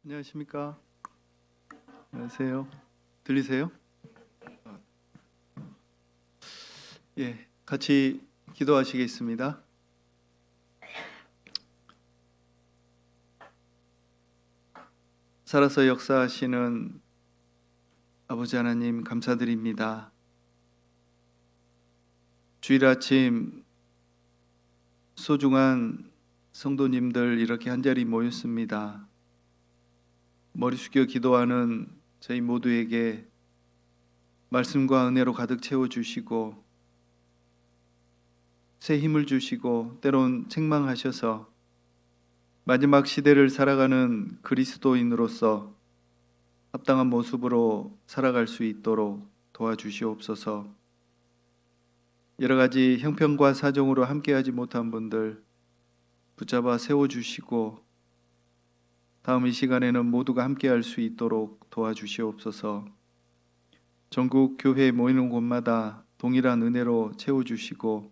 안녕하십니까? 안녕하세요. 들리세요? 예, 같이 기도하시겠습니다. 살아서 역사하시는 아버지 하나님 감사드립니다. 주일 아침 소중한 성도님들 이렇게 한자리 모였습니다. 머리 숙여 기도하는 저희 모두에게 말씀과 은혜로 가득 채워주시고 새 힘을 주시고 때론 책망하셔서 마지막 시대를 살아가는 그리스도인으로서 합당한 모습으로 살아갈 수 있도록 도와주시옵소서. 여러 가지 형편과 사정으로 함께하지 못한 분들 붙잡아 세워주시고 다음 이 시간에는 모두가 함께할 수 있도록 도와주시옵소서. 전국 교회에 모이는 곳마다 동일한 은혜로 채워주시고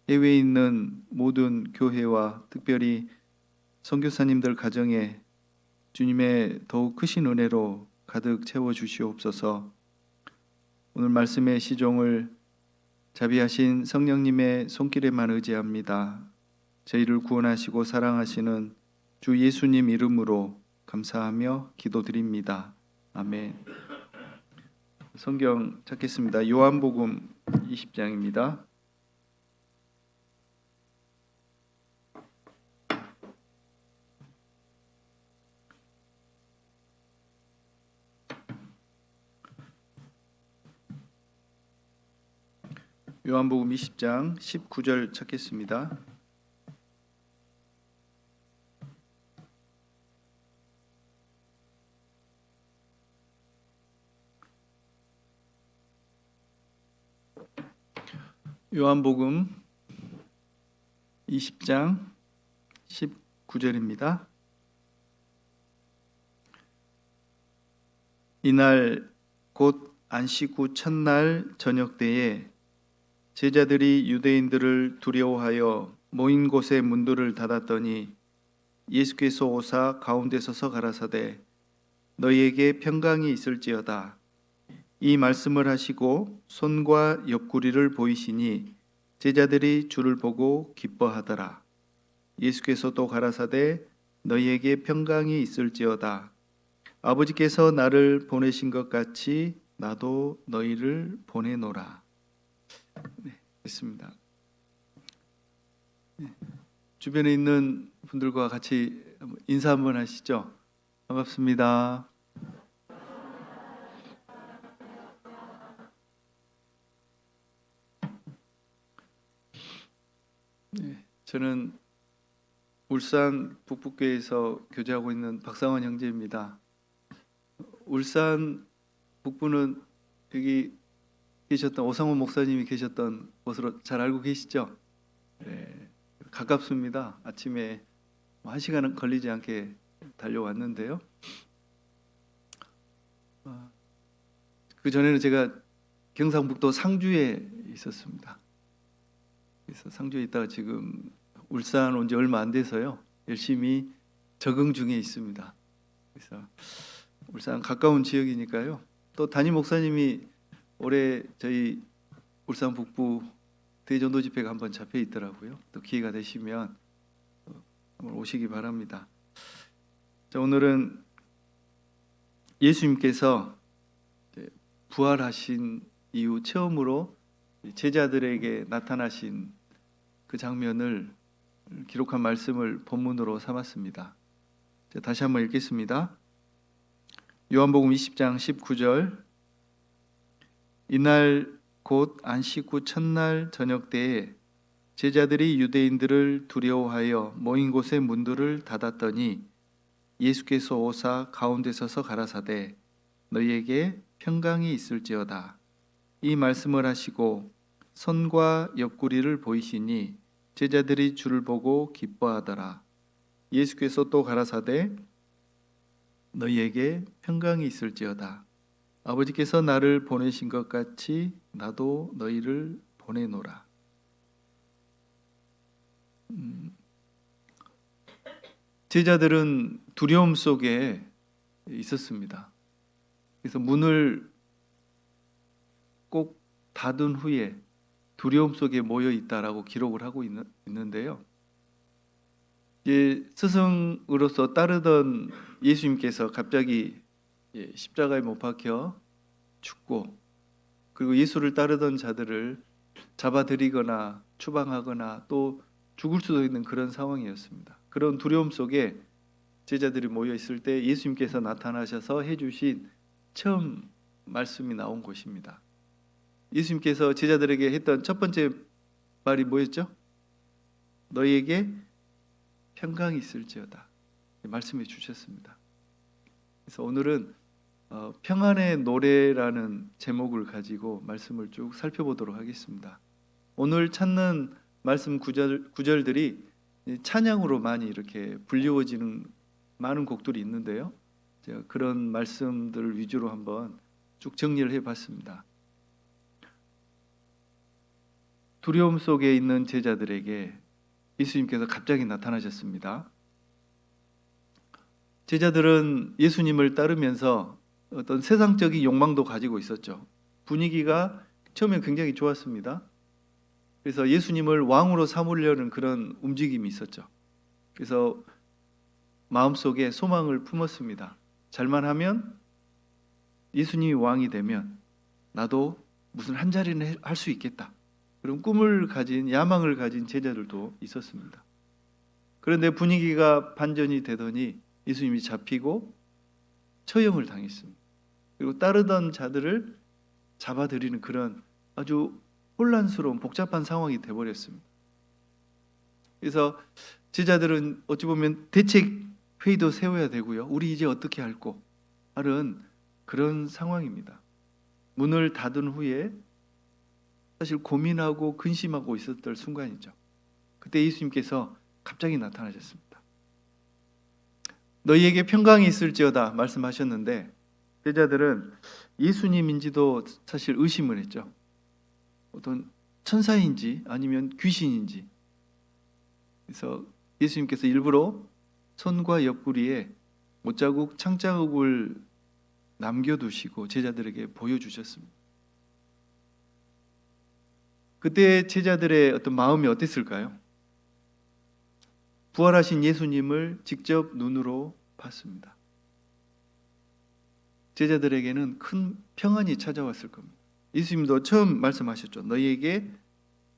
해외에 있는 모든 교회와 특별히 선교사님들 가정에 주님의 더욱 크신 은혜로 가득 채워주시옵소서. 오늘 말씀의 시종을 자비하신 성령님의 손길에만 의지합니다. 저희를 구원하시고 사랑하시는 주 예수님 이름으로 감사하며 기도드립니다. 아멘. 성경 찾겠습니다. 요한복음 20장입니다. 요한복음 20장 19절 찾겠습니다. 요한복음 20장 19절입니다. 이날 곧 안식 후 첫날 저녁 때에 제자들이 유대인들을 두려워하여 모인 곳의 문들을 닫았더니 예수께서 오사 가운데 서서 가라사대 너희에게 평강이 있을지어다. 이 말씀을 하시고 손과 옆구리를 보이시니 제자들이 주를 보고 기뻐하더라. 예수께서 또 가라사대 너희에게 평강이 있을지어다. 아버지께서 나를 보내신 것 같이 나도 너희를 보내노라. 네, 됐습니다. 네, 주변에 있는 분들과 같이 인사 한번 하시죠. 반갑습니다. 네, 저는 울산 북부교회에서 교제하고 있는 박상원 형제입니다. 울산 북부는 여기 계셨던 오상훈 목사님이 계셨던 곳으로 잘 알고 계시죠? 네, 가깝습니다. 아침에 1시간은 걸리지 않게 달려왔는데요. 그 전에는 제가 경상북도 상주에 있었습니다. 그래서 상주에 있다가 지금 울산 온 지 얼마 안 돼서요. 열심히 적응 중에 있습니다. 그래서 울산 가까운 지역이니까요. 또 담임 목사님이 올해 저희 울산 북부 대전도 집회가 한번 잡혀 있더라고요. 또 기회가 되시면 한번 오시기 바랍니다. 자, 오늘은 예수님께서 부활하신 이후 처음으로 제자들에게 나타나신 그 장면을 기록한 말씀을 본문으로 삼았습니다. 자, 다시 한번 읽겠습니다. 요한복음 20장 19절 이날 곧 안식 후 첫날 저녁 때에 제자들이 유대인들을 두려워하여 모인 곳의 문들을 닫았더니 예수께서 오사 가운데 서서 가라사대 너희에게 평강이 있을지어다. 이 말씀을 하시고 손과 옆구리를 보이시니 제자들이 주를 보고 기뻐하더라. 예수께서 또 가라사대 너희에게 평강이 있을지어다. 아버지께서 나를 보내신 것 같이 나도 너희를 보내노라. 제자들은 두려움 속에 있었습니다. 그래서 문을 꼭 닫은 후에 두려움 속에 모여 있다라고 기록을 하고 있는데요. 스승으로서 따르던 예수님께서 갑자기 십자가에 못 박혀 죽고, 그리고 예수를 따르던 자들을 잡아들이거나 추방하거나 또 죽을 수도 있는 그런 상황이었습니다. 그런 두려움 속에 제자들이 모여 있을 때 예수님께서 나타나셔서 해주신 처음 말씀이 나온 곳입니다. 예수님께서 제자들에게 했던 첫 번째 말이 뭐였죠? 너희에게 평강이 있을지어다 말씀해 주셨습니다. 그래서 오늘은 평안의 노래라는 제목을 가지고 말씀을 쭉 살펴보도록 하겠습니다. 오늘 찾는 말씀 구절들이 찬양으로 많이 이렇게 불리워지는 많은 곡들이 있는데요. 제가 그런 말씀들을 위주로 한번 쭉 정리를 해봤습니다. 두려움 속에 있는 제자들에게 예수님께서 갑자기 나타나셨습니다. 제자들은 예수님을 따르면서 어떤 세상적인 욕망도 가지고 있었죠. 분위기가 처음에 굉장히 좋았습니다. 그래서 예수님을 왕으로 삼으려는 그런 움직임이 있었죠. 그래서 마음속에 소망을 품었습니다. 잘만 하면, 예수님이 왕이 되면 나도 무슨 한 자리는 할 수 있겠다. 그런 꿈을 가진, 야망을 가진 제자들도 있었습니다. 그런데 분위기가 반전이 되더니 예수님이 잡히고 처형을 당했습니다. 그리고 따르던 자들을 잡아들이는 그런 아주 혼란스러운 복잡한 상황이 되어버렸습니다. 그래서 제자들은 어찌 보면 대책 회의도 세워야 되고요. 우리 이제 어떻게 할꼬 하는 그런 상황입니다. 문을 닫은 후에 사실 고민하고 근심하고 있었던 순간이죠. 그때 예수님께서 갑자기 나타나셨습니다. 너희에게 평강이 있을지어다 말씀하셨는데 제자들은 예수님인지도 사실 의심을 했죠. 어떤 천사인지 아니면 귀신인지. 그래서 예수님께서 일부러 손과 옆구리에 못자국, 창자국을 남겨두시고 제자들에게 보여주셨습니다. 그때 제자들의 어떤 마음이 어땠을까요? 부활하신 예수님을 직접 눈으로 봤습니다. 제자들에게는 큰 평안이 찾아왔을 겁니다. 예수님도 처음 말씀하셨죠. 너희에게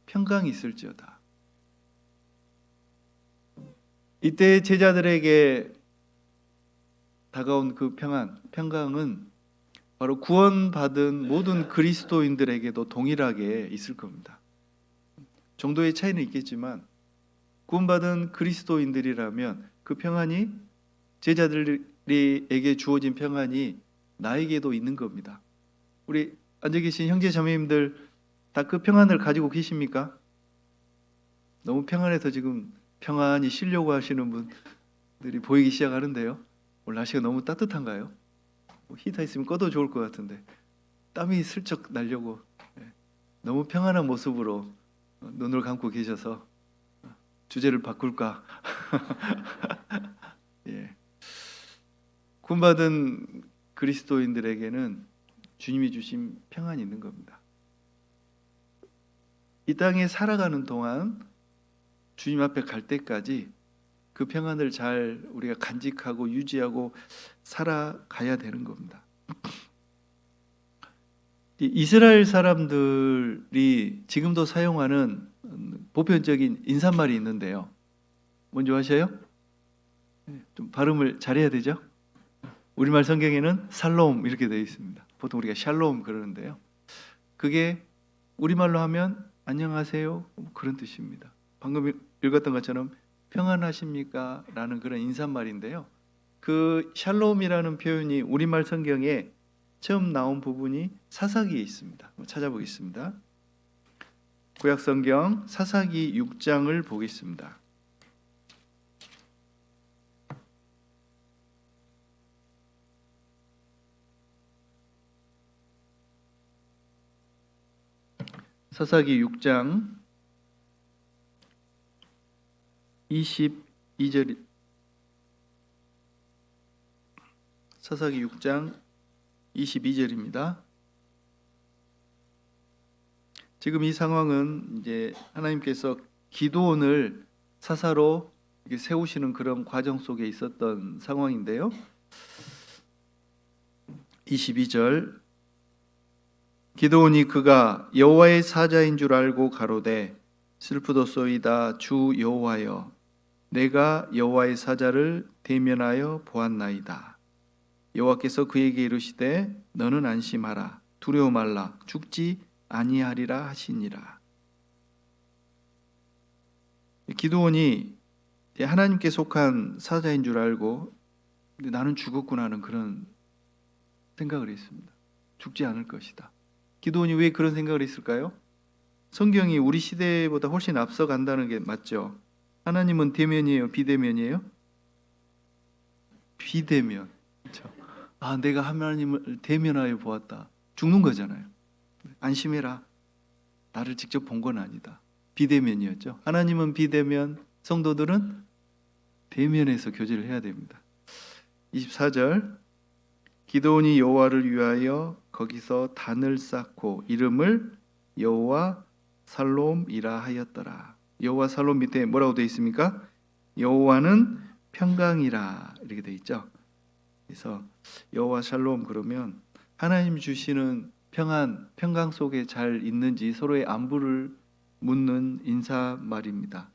평강이 있을지어다. 이때 제자들에게 다가온 그 평강은 바로 구원받은 모든 그리스도인들에게도 동일하게 있을 겁니다. 정도의 차이는 있겠지만 구원받은 그리스도인들이라면 그 평안이, 제자들에게 주어진 평안이 나에게도 있는 겁니다. 우리 앉아 계신 형제 자매님들 다 그 평안을 가지고 계십니까? 너무 평안해서 지금 평안히 쉬려고 하시는 분들이 보이기 시작하는데요. 오늘 날씨가 너무 따뜻한가요? 히터 있으면 꺼도 좋을 것 같은데 땀이 슬쩍 나려고 너무 평안한 모습으로 눈을 감고 계셔서 주제를 바꿀까? 예. 구원받은 그리스도인들에게는 주님이 주신 평안이 있는 겁니다. 이 땅에 살아가는 동안 주님 앞에 갈 때까지 그 평안을 잘 우리가 간직하고 유지하고 살아가야 되는 겁니다. 이스라엘 사람들이 지금도 사용하는 보편적인 인사말이 있는데요. 뭔지 아셔요? 좀 발음을 잘해야 되죠? 우리말 성경에는 살롬 이렇게 되어 있습니다. 보통 우리가 샬롬 그러는데요. 그게 우리말로 하면 안녕하세요 그런 뜻입니다. 방금 읽었던 것처럼 평안하십니까? 라는 그런 인사말인데요. 그 샬롬이라는 표현이 우리말 성경에 처음 나온 부분이 사사기에 있습니다. 찾아보겠습니다. 구약 성경 사사기 6장을 보겠습니다. 사사기 6장 22절 사사기 6장 22절입니다. 지금 이 상황은 이제 하나님께서 기드온을 사사로 세우시는 그런 과정 속에 있었던 상황인데요. 22절 기드온이 그가 여호와의 사자인 줄 알고 가로되 슬프도소이다 주 여호와여 내가 여호와의 사자를 대면하여 보았나이다. 여호와께서 그에게 이르시되 너는 안심하라 두려워 말라 죽지 아니하리라 하시니라. 기드온이 하나님께 속한 사자인 줄 알고 나는 죽었구나 하는 그런 생각을 했습니다. 죽지 않을 것이다. 기드온이 왜 그런 생각을 했을까요? 성경이 우리 시대보다 훨씬 앞서간다는 게 맞죠. 하나님은 대면이에요, 비대면이에요? 비대면. 그렇죠? 아, 내가 하나님을 대면하여 보았다. 죽는 거잖아요. 안심해라. 나를 직접 본 건 아니다. 비대면이었죠. 하나님은 비대면, 성도들은 대면에서 교제를 해야 됩니다. 24절 기드온이 여호와를 위하여 거기서 단을 쌓고 이름을 여호와 살롬이라 하였더라. 여호와 살롬 밑에 뭐라고 되어 있습니까? 여호와는 평강이라 이렇게 되어 있죠. 그래서 여호와 샬롬 그러면 하나님 주시는 평안, 평강 속에 잘 있는지 서로의 안부를 묻는 인사말입니다.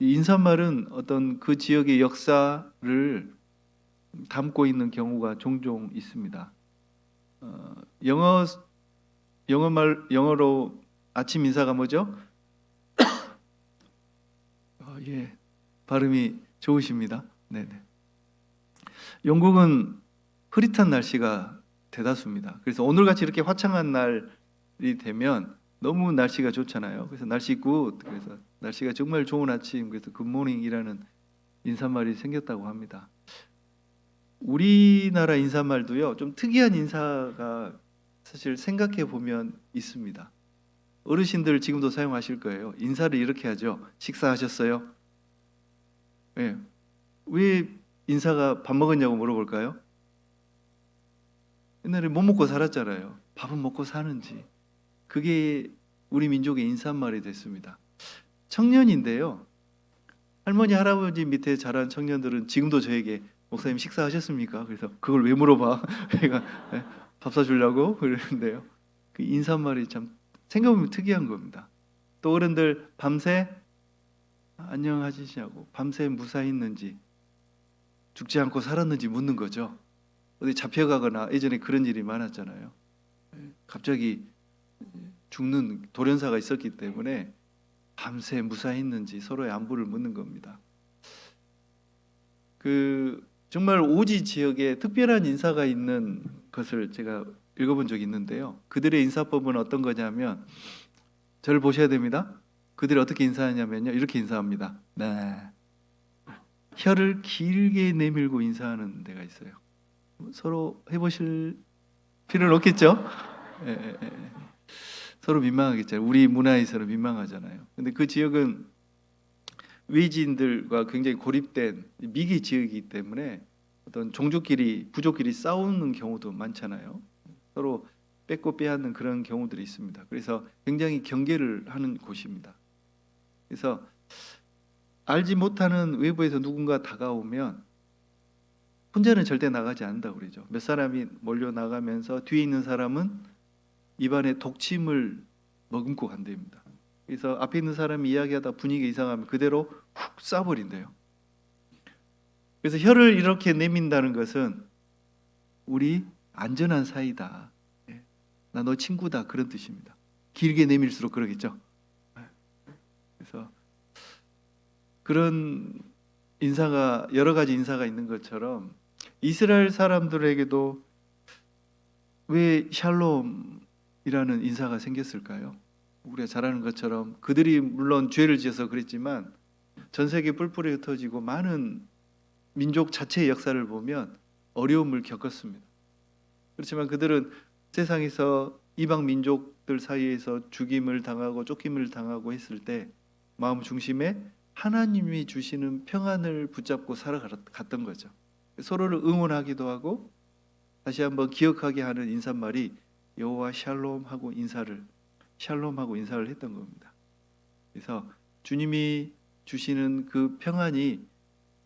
이 인사말은 어떤 그 지역의 역사를 담고 있는 경우가 종종 있습니다. 영어로 아침 인사가 뭐죠? 예, 발음이 좋으십니다. 네네. 영국은 흐릿한 날씨가 대다수입니다. 그래서 오늘같이 이렇게 화창한 날이 되면 너무 날씨가 좋잖아요. 그래서 날씨 굿, 그래서 날씨가 정말 좋은 아침, 그래서 굿모닝이라는 인사말이 생겼다고 합니다. 우리나라 인사말도요, 좀 특이한 인사가 사실 생각해 보면 있습니다. 어르신들 지금도 사용하실 거예요. 인사를 이렇게 하죠. 식사하셨어요? 네. 왜 인사가 밥 먹었냐고 물어볼까요? 옛날에 못 먹고 살았잖아요. 밥은 먹고 사는지. 그게 우리 민족의 인사말이 됐습니다. 청년인데요. 할머니, 할아버지 밑에 자란 청년들은 지금도 저에게 목사님 식사하셨습니까? 그래서 그걸 왜 물어봐? 제가 밥 사주려고 그러는데요. 그 인사말이 참 생각해보면 특이한 겁니다. 또 어른들 밤새 안녕하시냐고 밤새 무사했는지 죽지 않고 살았는지 묻는 거죠. 어디 잡혀가거나 예전에 그런 일이 많았잖아요. 갑자기 죽는 돌연사가 있었기 때문에 밤새 무사했는지 서로의 안부를 묻는 겁니다. 정말 오지 지역에 특별한 인사가 있는 것을 제가 읽어본 적이 있는데요. 그들의 인사법은 어떤 거냐면 저를 보셔야 됩니다. 그들이 어떻게 인사하냐면요. 이렇게 인사합니다. 네. 혀를 길게 내밀고 인사하는 데가 있어요. 서로 해보실 필요는 없겠죠? 예. 서로 민망하겠죠. 우리 문화에서는 민망하잖아요. 근데 그 지역은 외지인들과 굉장히 고립된 미기 지역이기 때문에 어떤 종족끼리, 부족끼리 싸우는 경우도 많잖아요. 서로 뺏고 빼앗는 그런 경우들이 있습니다. 그래서 굉장히 경계를 하는 곳입니다. 그래서 알지 못하는 외부에서 누군가 다가오면 혼자는 절대 나가지 않는다고 그러죠. 몇 사람이 몰려 나가면서 뒤에 있는 사람은 입안에 독침을 머금고 간답니다. 그래서 앞에 있는 사람이 이야기하다 분위기가 이상하면 그대로 훅 쏴버린대요. 그래서 혀를 이렇게 내민다는 것은 우리 안전한 사이다. 나 너 친구다 그런 뜻입니다. 길게 내밀수록 그러겠죠. 그래서 그런 인사가 여러 가지 인사가 있는 것처럼 이스라엘 사람들에게도 왜 샬롬이라는 인사가 생겼을까요? 우리가 잘 아는 것처럼 그들이 물론 죄를 지어서 그랬지만 전 세계 뿔뿔이 흩어지고 많은 민족 자체의 역사를 보면 어려움을 겪었습니다. 그렇지만 그들은 세상에서 이방 민족들 사이에서 죽임을 당하고 쫓김을 당하고 했을 때 마음 중심에 하나님이 주시는 평안을 붙잡고 살아갔던 거죠. 서로를 응원하기도 하고 다시 한번 기억하게 하는 인사말이 여호와 샬롬하고 인사를 했던 겁니다. 그래서 주님이 주시는 그 평안이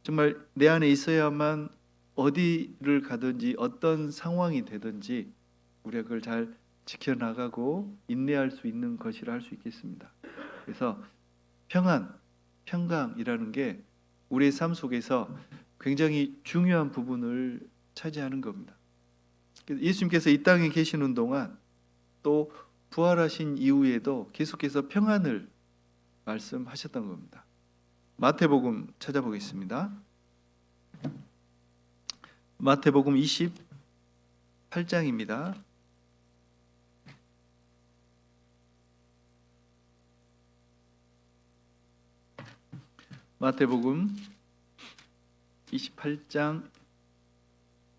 정말 내 안에 있어야만 어디를 가든지 어떤 상황이 되든지 우리가 그걸 잘 지켜나가고 인내할 수 있는 것이라 할 수 있겠습니다. 그래서 평강이라는 게 우리의 삶 속에서 굉장히 중요한 부분을 차지하는 겁니다. 예수님께서 이 땅에 계시는 동안 또 부활하신 이후에도 계속해서 평안을 말씀하셨던 겁니다. 마태복음 찾아보겠습니다. 마태복음 28장입니다. 마태복음 28장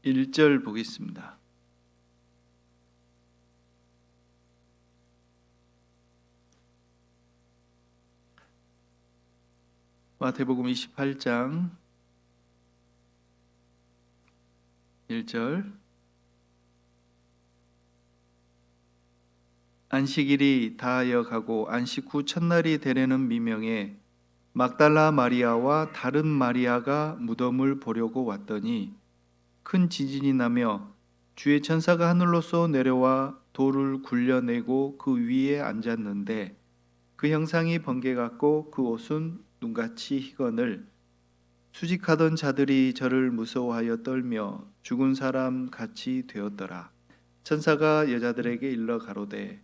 1절 보겠습니다. 마태복음 28장 1절 안식일이 다하여 가고 안식 후 첫날이 되려는 미명에 막달라 마리아와 다른 마리아가 무덤을 보려고 왔더니 큰 지진이 나며 주의 천사가 하늘로서 내려와 돌을 굴려내고 그 위에 앉았는데 그 형상이 번개 같고 그 옷은 눈같이 희거늘 수직하던 자들이 저를 무서워하여 떨며 죽은 사람 같이 되었더라. 천사가 여자들에게 일러 가로되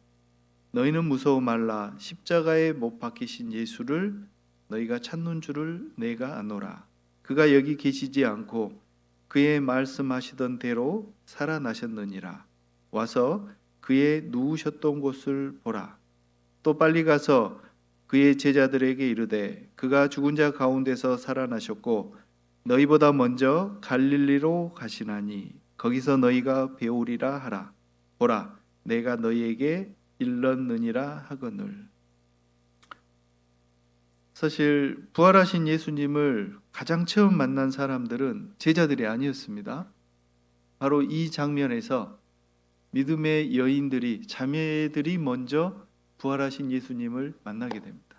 너희는 무서워 말라. 십자가에 못 박히신 예수를 너희가 찾는 줄을 내가 아노라. 그가 여기 계시지 않고 그의 말씀하시던 대로 살아나셨느니라. 와서 그의 누우셨던 곳을 보라. 또 빨리 가서 그의 제자들에게 이르되 그가 죽은 자 가운데서 살아나셨고 너희보다 먼저 갈릴리로 가시나니 거기서 너희가 배우리라 하라. 보라, 내가 너희에게 일렀느니라 하거늘. 사실 부활하신 예수님을 가장 처음 만난 사람들은 제자들이 아니었습니다. 바로 이 장면에서 믿음의 여인들이, 자매들이 먼저 부활하신 예수님을 만나게 됩니다.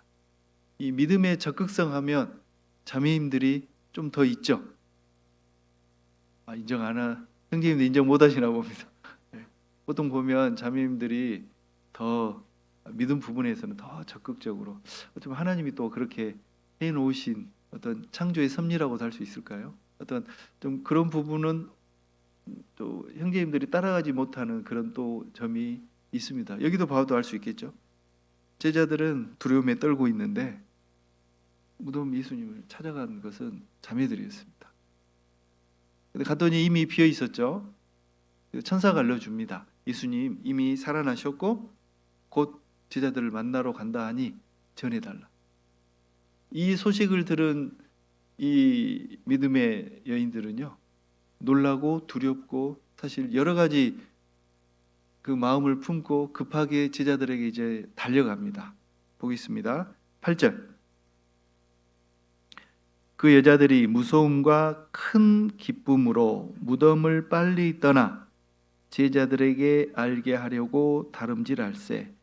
이 믿음의 적극성 하면 자매님들이 좀 더 있죠. 인정 안 하, 형제님들 인정 못 하시나 봅니다. 보통 보면 자매님들이 더 믿음 부분에서는 더 적극적으로, 어쩌면 하나님이 또 그렇게 해놓으신 어떤 창조의 섭리라고도 할 수 있을까요? 어떤 좀 그런 부분은 또 형제님들이 따라가지 못하는 그런 또 점이 있습니다. 여기도 봐도 알 수 있겠죠. 제자들은 두려움에 떨고 있는데 무덤 예수님을 찾아간 것은 자매들이었습니다. 근데 갔더니 이미 비어 있었죠. 천사가 알려줍니다. 예수님 이미 살아나셨고 곧 제자들을 만나러 간다 하니 전해달라. 이 소식을 들은 이 믿음의 여인들은요, 놀라고 두렵고 사실 여러 가지 그 마음을 품고 급하게 제자들에게 이제 달려갑니다. 보겠습니다. 8절. 그 여자들이 무서움과 큰 기쁨으로 무덤을 빨리 떠나 제자들에게 알게 하려고 다름질할세.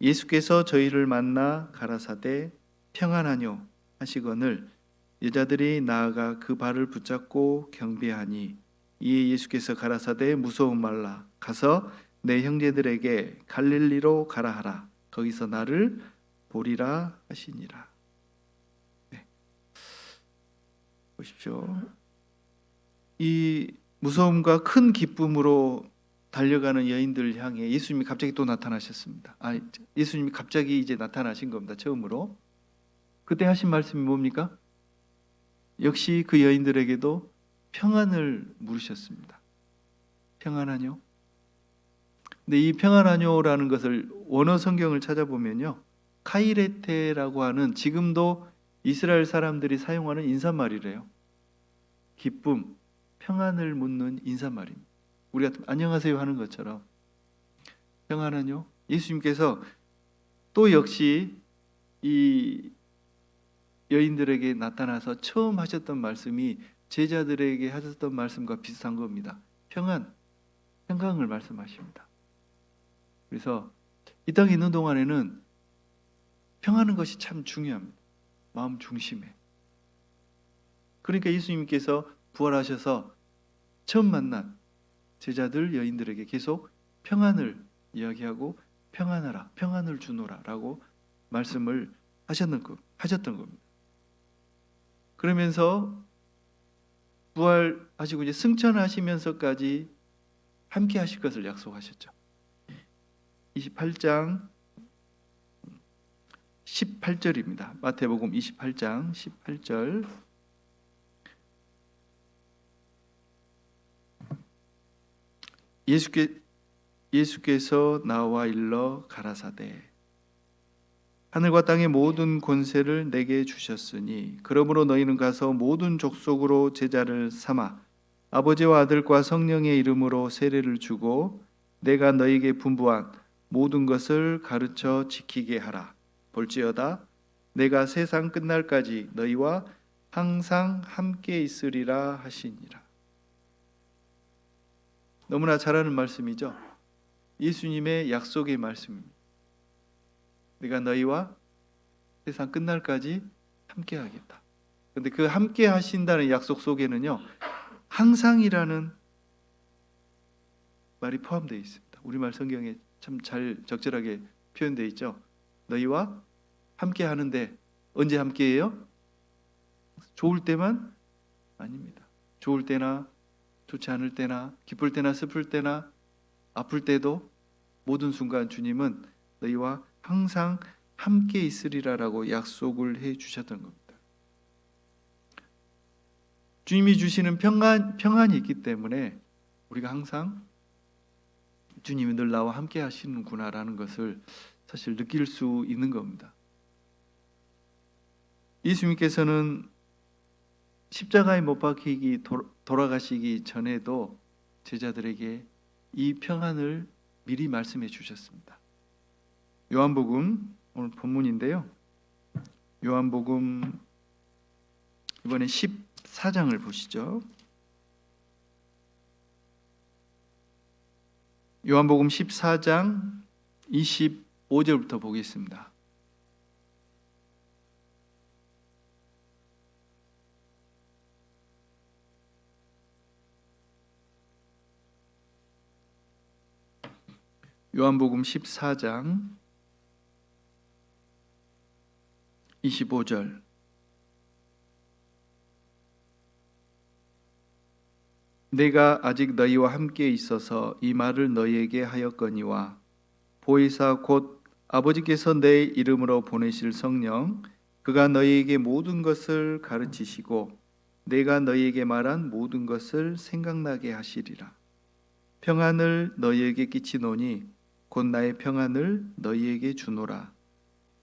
예수께서 저희를 만나 가라사대 평안하뇨 하시거늘 여자들이 나아가 그 발을 붙잡고 경배하니 이에 예수께서 가라사대 무서움 말라. 가서 내 형제들에게 갈릴리로 가라 하라. 거기서 나를 보리라 하시니라. 네. 보십시오. 이 무서움과 큰 기쁨으로 달려가는 여인들 향해 예수님이 갑자기 또 나타나셨습니다. 예수님이 갑자기 이제 나타나신 겁니다. 처음으로. 그때 하신 말씀이 뭡니까? 역시 그 여인들에게도 평안을 물으셨습니다. 평안하뇨? 근데 이 평안하뇨라는 것을 원어 성경을 찾아보면요, 카이레테라고 하는 지금도 이스라엘 사람들이 사용하는 인사말이래요. 기쁨, 평안을 묻는 인사말입니다. 우리가 안녕하세요 하는 것처럼 평안하뇨? 예수님께서 또 역시 이 여인들에게 나타나서 처음 하셨던 말씀이 제자들에게 하셨던 말씀과 비슷한 겁니다. 평강을 말씀하십니다. 그래서 이 땅에 있는 동안에는 평안한 것이 참 중요합니다. 마음 중심에. 그러니까 예수님께서 부활하셔서 처음 만난 제자들 여인들에게 계속 평안을 이야기하고 평안하라, 평안을 주노라 라고 말씀을 하셨던 겁니다. 그러면서 부활하시고 이제 승천하시면서까지 함께 하실 것을 약속하셨죠. 28장 18절입니다. 마태복음 28장 18절. 예수께서 나와 일러 가라사대 하늘과 땅의 모든 권세를 내게 주셨으니 그러므로 너희는 가서 모든 족속으로 제자를 삼아 아버지와 아들과 성령의 이름으로 세례를 주고 내가 너희에게 분부한 모든 것을 가르쳐 지키게 하라. 볼지어다 내가 세상 끝날까지 너희와 항상 함께 있으리라 하시니라. 너무나 잘 아는 말씀이죠. 예수님의 약속의 말씀입니다. 내가 너희와 세상 끝날까지 함께 하겠다. 그런데 그 함께 하신다는 약속 속에는요, 항상이라는 말이 포함되어 있습니다. 우리말 성경에 참 잘 적절하게 표현되어 있죠. 너희와 함께 하는데 언제 함께해요? 좋을 때만? 아닙니다. 좋을 때나 좋지 않을 때나 기쁠 때나 슬플 때나 아플 때도 모든 순간 주님은 너희와 항상 함께 있으리라라고 약속을 해 주셨던 겁니다. 주님이 주시는 평안이 있기 때문에 우리가 항상 주님이 늘 나와 함께 하시는구나라는 것을 사실 느낄 수 있는 겁니다. 예수님께서는 십자가에 못 박히기 돌아가시기 전에도 제자들에게 이 평안을 미리 말씀해 주셨습니다. 요한복음 오늘 본문인데요. 요한복음 이번에 14장을 보시죠. 요한복음 14장 25절부터 보겠습니다. 요한복음 14장 25절. 내가 아직 너희와 함께 있어서 이 말을 너희에게 하였거니와 보혜사 곧 아버지께서 내 이름으로 보내실 성령 그가 너희에게 모든 것을 가르치시고 내가 너희에게 말한 모든 것을 생각나게 하시리라. 평안을 너희에게 끼치노니 곧 나의 평안을 너희에게 주노라.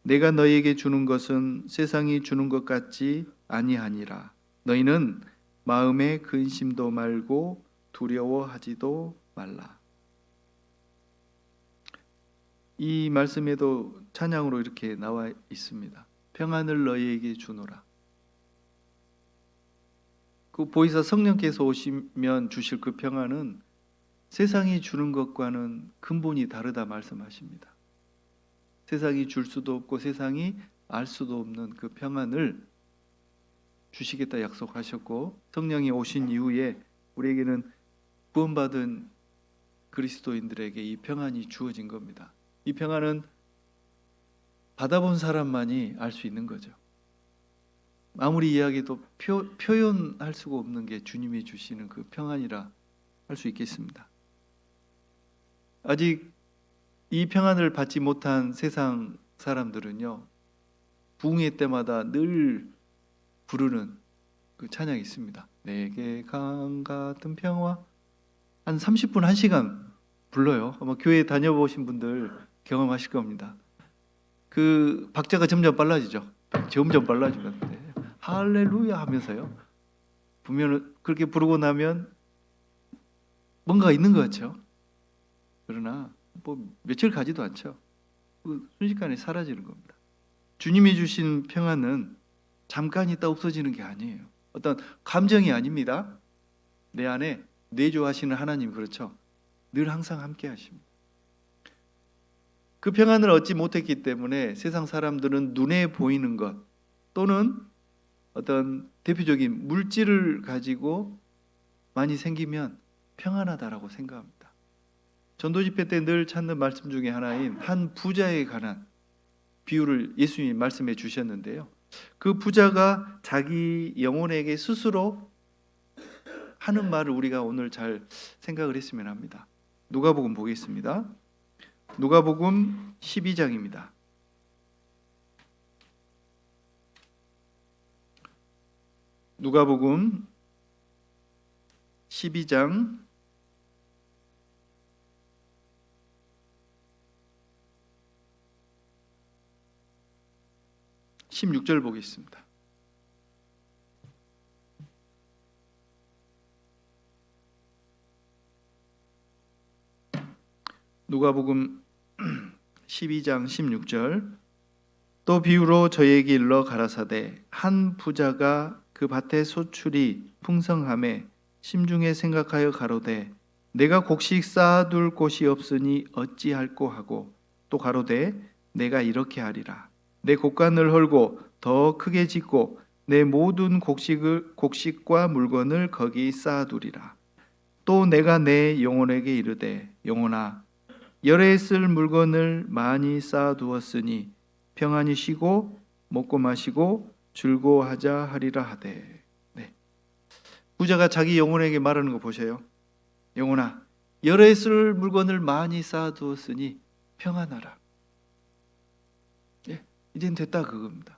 내가 너희에게 주는 것은 세상이 주는 것 같지 아니하니라. 너희는 마음에 근심도 말고 두려워하지도 말라. 이 말씀에도 찬양으로 이렇게 나와 있습니다. 평안을 너희에게 주노라. 그 보혜사 성령께서 오시면 주실 그 평안은 세상이 주는 것과는 근본이 다르다 말씀하십니다. 세상이 줄 수도 없고 세상이 알 수도 없는 그 평안을 주시겠다 약속하셨고 성령이 오신 이후에 우리에게는 구원받은 그리스도인들에게 이 평안이 주어진 겁니다. 이 평안은 받아본 사람만이 알 수 있는 거죠. 아무리 이야기해도 표현할 수가 없는 게 주님이 주시는 그 평안이라 할 수 있겠습니다. 아직 이 평안을 받지 못한 세상 사람들은요, 부흥회 때마다 늘 부르는 그 찬양이 있습니다. 내게 강 같은 평화. 한 30분, 1시간 불러요. 아마 교회 다녀보신 분들 경험하실 겁니다. 그 박자가 점점 빨라지죠. 점점 빨라지는데 할렐루야 하면서요. 보면 그렇게 부르고 나면 뭔가가 있는 것 같죠. 그러나 뭐 며칠 가지도 않죠. 순식간에 사라지는 겁니다. 주님이 주신 평안은 잠깐 있다 없어지는 게 아니에요. 어떤 감정이 아닙니다. 내 안에 내주하시는 하나님, 그렇죠? 늘 항상 함께 하십니다. 그 평안을 얻지 못했기 때문에 세상 사람들은 눈에 보이는 것 또는 어떤 대표적인 물질을 가지고 많이 생기면 평안하다라고 생각합니다. 전도 집회 때 늘 찾는 말씀 중에 하나인 한 부자에 관한 비유를 예수님이 말씀해 주셨는데요. 그 부자가 자기 영혼에게 스스로 하는 말을 우리가 오늘 잘 생각을 했으면 합니다. 누가복음 보겠습니다. 누가복음 12장입니다. 누가복음 12장 16절 보겠습니다. 누가복음 12장 16절. 또 비유로 저에게 일러 가라사대 한 부자가 그 밭의 소출이 풍성함에 심중에 생각하여 가로되 내가 곡식 쌓아둘 곳이 없으니 어찌할꼬 하고 또 가로되 내가 이렇게 하리라 내 곡간을 헐고 더 크게 짓고 내 모든 곡식과 물건을 거기 쌓아두리라. 또 내가 내 영혼에게 이르되 영혼아 열에 쓸 물건을 많이 쌓아두었으니 평안히 쉬고 먹고 마시고 즐거워하자 하리라 하되. 네. 부자가 자기 영혼에게 말하는 거 보세요. 영혼아 열에 쓸 물건을 많이 쌓아두었으니 평안하라. 예, 이젠 됐다 그겁니다.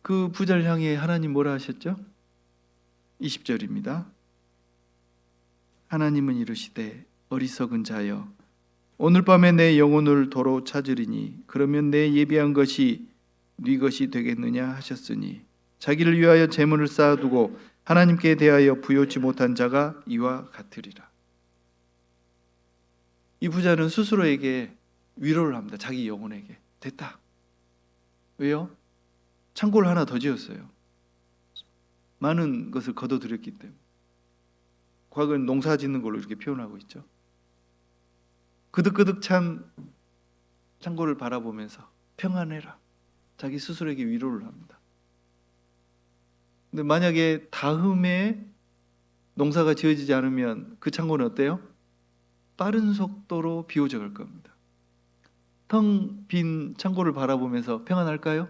그 부자를 향해 하나님 뭐라 하셨죠? 20절입니다. 하나님은 이르시되 어리석은 자여 오늘 밤에 내 영혼을 도로 찾으리니 그러면 내 예비한 것이 네 것이 되겠느냐 하셨으니 자기를 위하여 재물을 쌓아두고 하나님께 대하여 부요치 못한 자가 이와 같으리라. 이 부자는 스스로에게 위로를 합니다. 자기 영혼에게. 됐다. 왜요? 창고를 하나 더 지었어요. 많은 것을 거둬들였기 때문에. 과거엔 농사 짓는 걸로 이렇게 표현하고 있죠. 그득그득 찬 창고를 바라보면서 평안해라. 자기 스스로에게 위로를 합니다. 근데 만약에 다음에 농사가 지어지지 않으면 그 창고는 어때요? 빠른 속도로 비워져갈 겁니다. 텅 빈 창고를 바라보면서 평안할까요?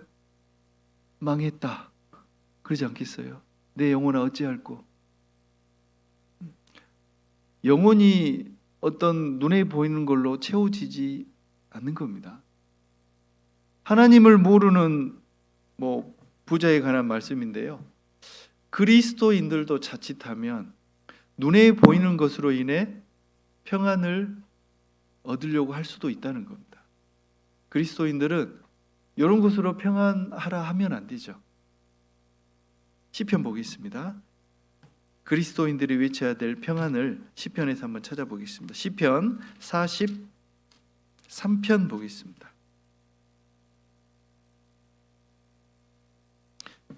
망했다. 그러지 않겠어요? 내 영혼아 어찌할꼬? 영혼이 어떤 눈에 보이는 걸로 채워지지 않는 겁니다. 하나님을 모르는 부자에 관한 말씀인데요. 그리스도인들도 자칫하면 눈에 보이는 것으로 인해 평안을 얻으려고 할 수도 있다는 겁니다. 그리스도인들은 이런 것으로 평안하라 하면 안 되죠. 시편 보겠습니다. 그리스도인들이 외쳐야 될 평안을 시편에서 한번 찾아보겠습니다. 시편 43편 보겠습니다.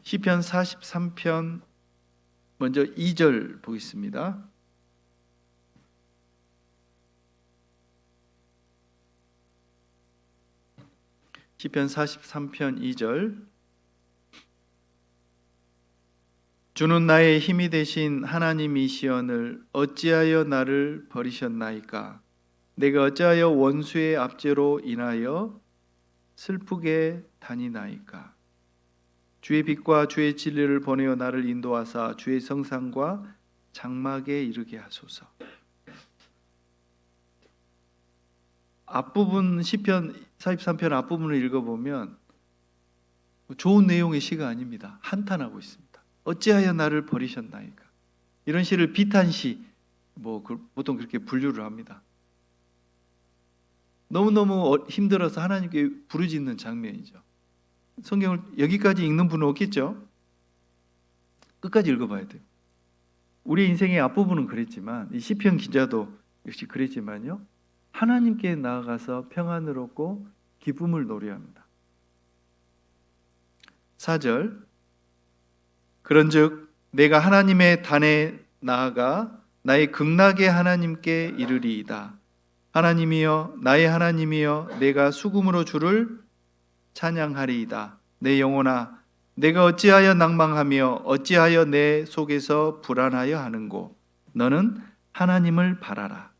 시편 43편 먼저 2절 보겠습니다. 시편 43편 2절. 주는 나의 힘이 되신 하나님이시언을 어찌하여 나를 버리셨나이까? 내가 어찌하여 원수의 압제로 인하여 슬프게 다니나이까? 주의 빛과 주의 진리를 보내어 나를 인도하사 주의 성산과 장막에 이르게 하소서. 앞부분 시편 43편 앞부분을 읽어보면 좋은 내용의 시가 아닙니다. 한탄하고 있습니다. 어찌하여 나를 버리셨나이까? 이런 시를 비탄시, 보통 그렇게 분류를 합니다. 너무너무 힘들어서 하나님께 부르짖는 장면이죠. 성경을 여기까지 읽는 분은 없겠죠? 끝까지 읽어봐야 돼요. 우리 인생의 앞부분은 그랬지만 이 시편 기자도 역시 그랬지만요. 하나님께 나아가서 평안을 얻고 기쁨을 노래합니다. 4절 그런즉 내가 하나님의 단에 나아가 나의 극락의 하나님께 이르리이다. 하나님이여 나의 하나님이여 내가 수금으로 주를 찬양하리이다. 내 영혼아 내가 어찌하여 낭망하며 어찌하여 내 속에서 불안하여 하는고 너는 하나님을 바라라.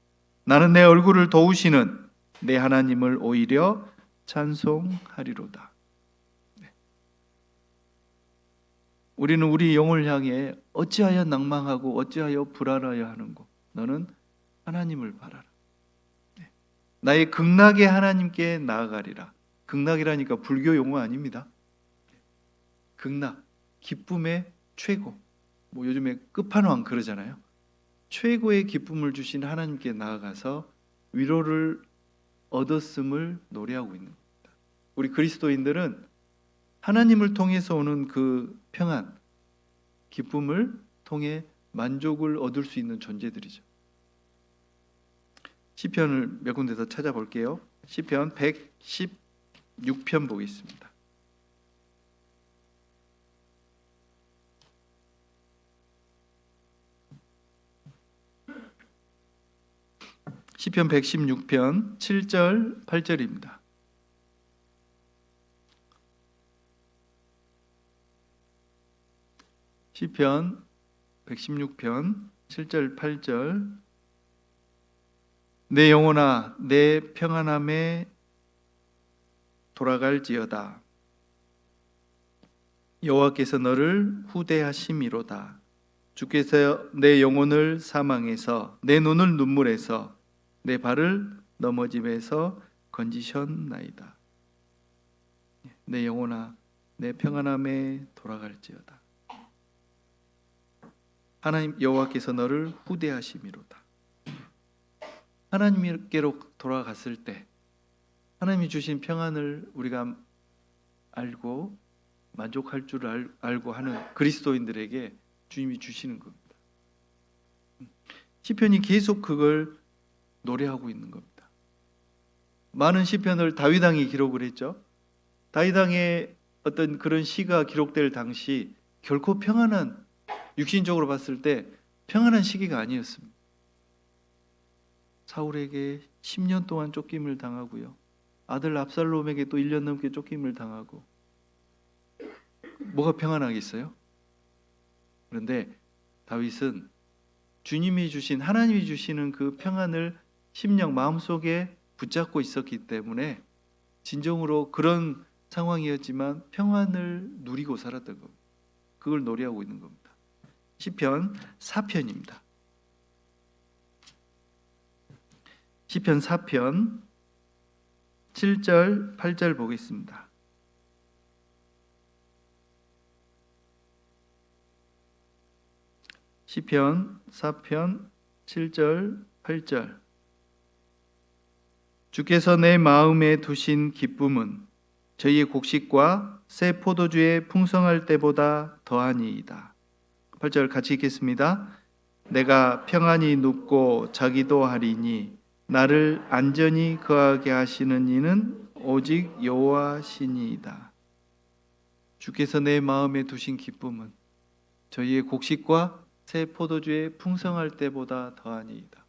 나는 내 얼굴을 도우시는 내 하나님을 오히려 찬송하리로다. 우리는 우리 영혼을 향해 어찌하여 낭망하고 어찌하여 불안하여 하는고 너는 하나님을 바라라. 나의 극락의 하나님께 나아가리라. 극락이라니까 불교 용어 아닙니다. 극락, 기쁨의 최고. 뭐 요즘에 끝판왕 그러잖아요. 최고의 기쁨을 주신 하나님께 나아가서 위로를 얻었음을 노래하고 있는 겁니다. 우리 그리스도인들은 하나님을 통해서 오는 그 평안, 기쁨을 통해 만족을 얻을 수 있는 존재들이죠. 시편을 몇 군데서 찾아볼게요. 시편 116편 보겠습니다. 시편 116편 7절 8절입니다. 시편 116편 7절 8절 내 영혼아 내 평안함에 돌아갈지어다. 여호와께서 너를 후대하심이로다. 주께서 내 영혼을 사망에서 내 눈을 눈물에서 내 발을 넘어짐에서 건지셨나이다. 내 영혼아 내 평안함에 돌아갈지어다. 하나님 여호와께서 너를 후대하심이로다. 하나님께로 돌아갔을 때 하나님이 주신 평안을 우리가 알고 만족할 줄 알고 하는 그리스도인들에게 주님이 주시는 겁니다. 시편이 계속 그걸 노래하고 있는 겁니다. 많은 시편을 다윗 왕이 기록을 했죠. 다윗 왕의 어떤 그런 시가 기록될 당시 결코 평안한, 육신적으로 봤을 때 평안한 시기가 아니었습니다. 사울에게 10년 동안 쫓김을 당하고요. 아들 압살롬에게 또 1년 넘게 쫓김을 당하고 뭐가 평안하겠어요? 그런데 다윗은 주님이 주신, 하나님이 주시는 그 평안을 심령 마음속에 붙잡고 있었기 때문에 진정으로 그런 상황이었지만 평안을 누리고 살았던 겁니다. 그걸 노래하고 있는 겁니다. 시편 4편입니다. 시편 4편 7절 8절 보겠습니다. 시편 4편 7절 8절 주께서 내 마음에 두신 기쁨은 저희의 곡식과 새 포도주의 풍성할 때보다 더하니이다. 8절 같이 읽겠습니다. 내가 평안히 눕고 자기도 하리니 나를 안전히 거하게 하시는 이는 오직 여호와시니이다. 주께서 내 마음에 두신 기쁨은 저희의 곡식과 새 포도주의 풍성할 때보다 더하니이다.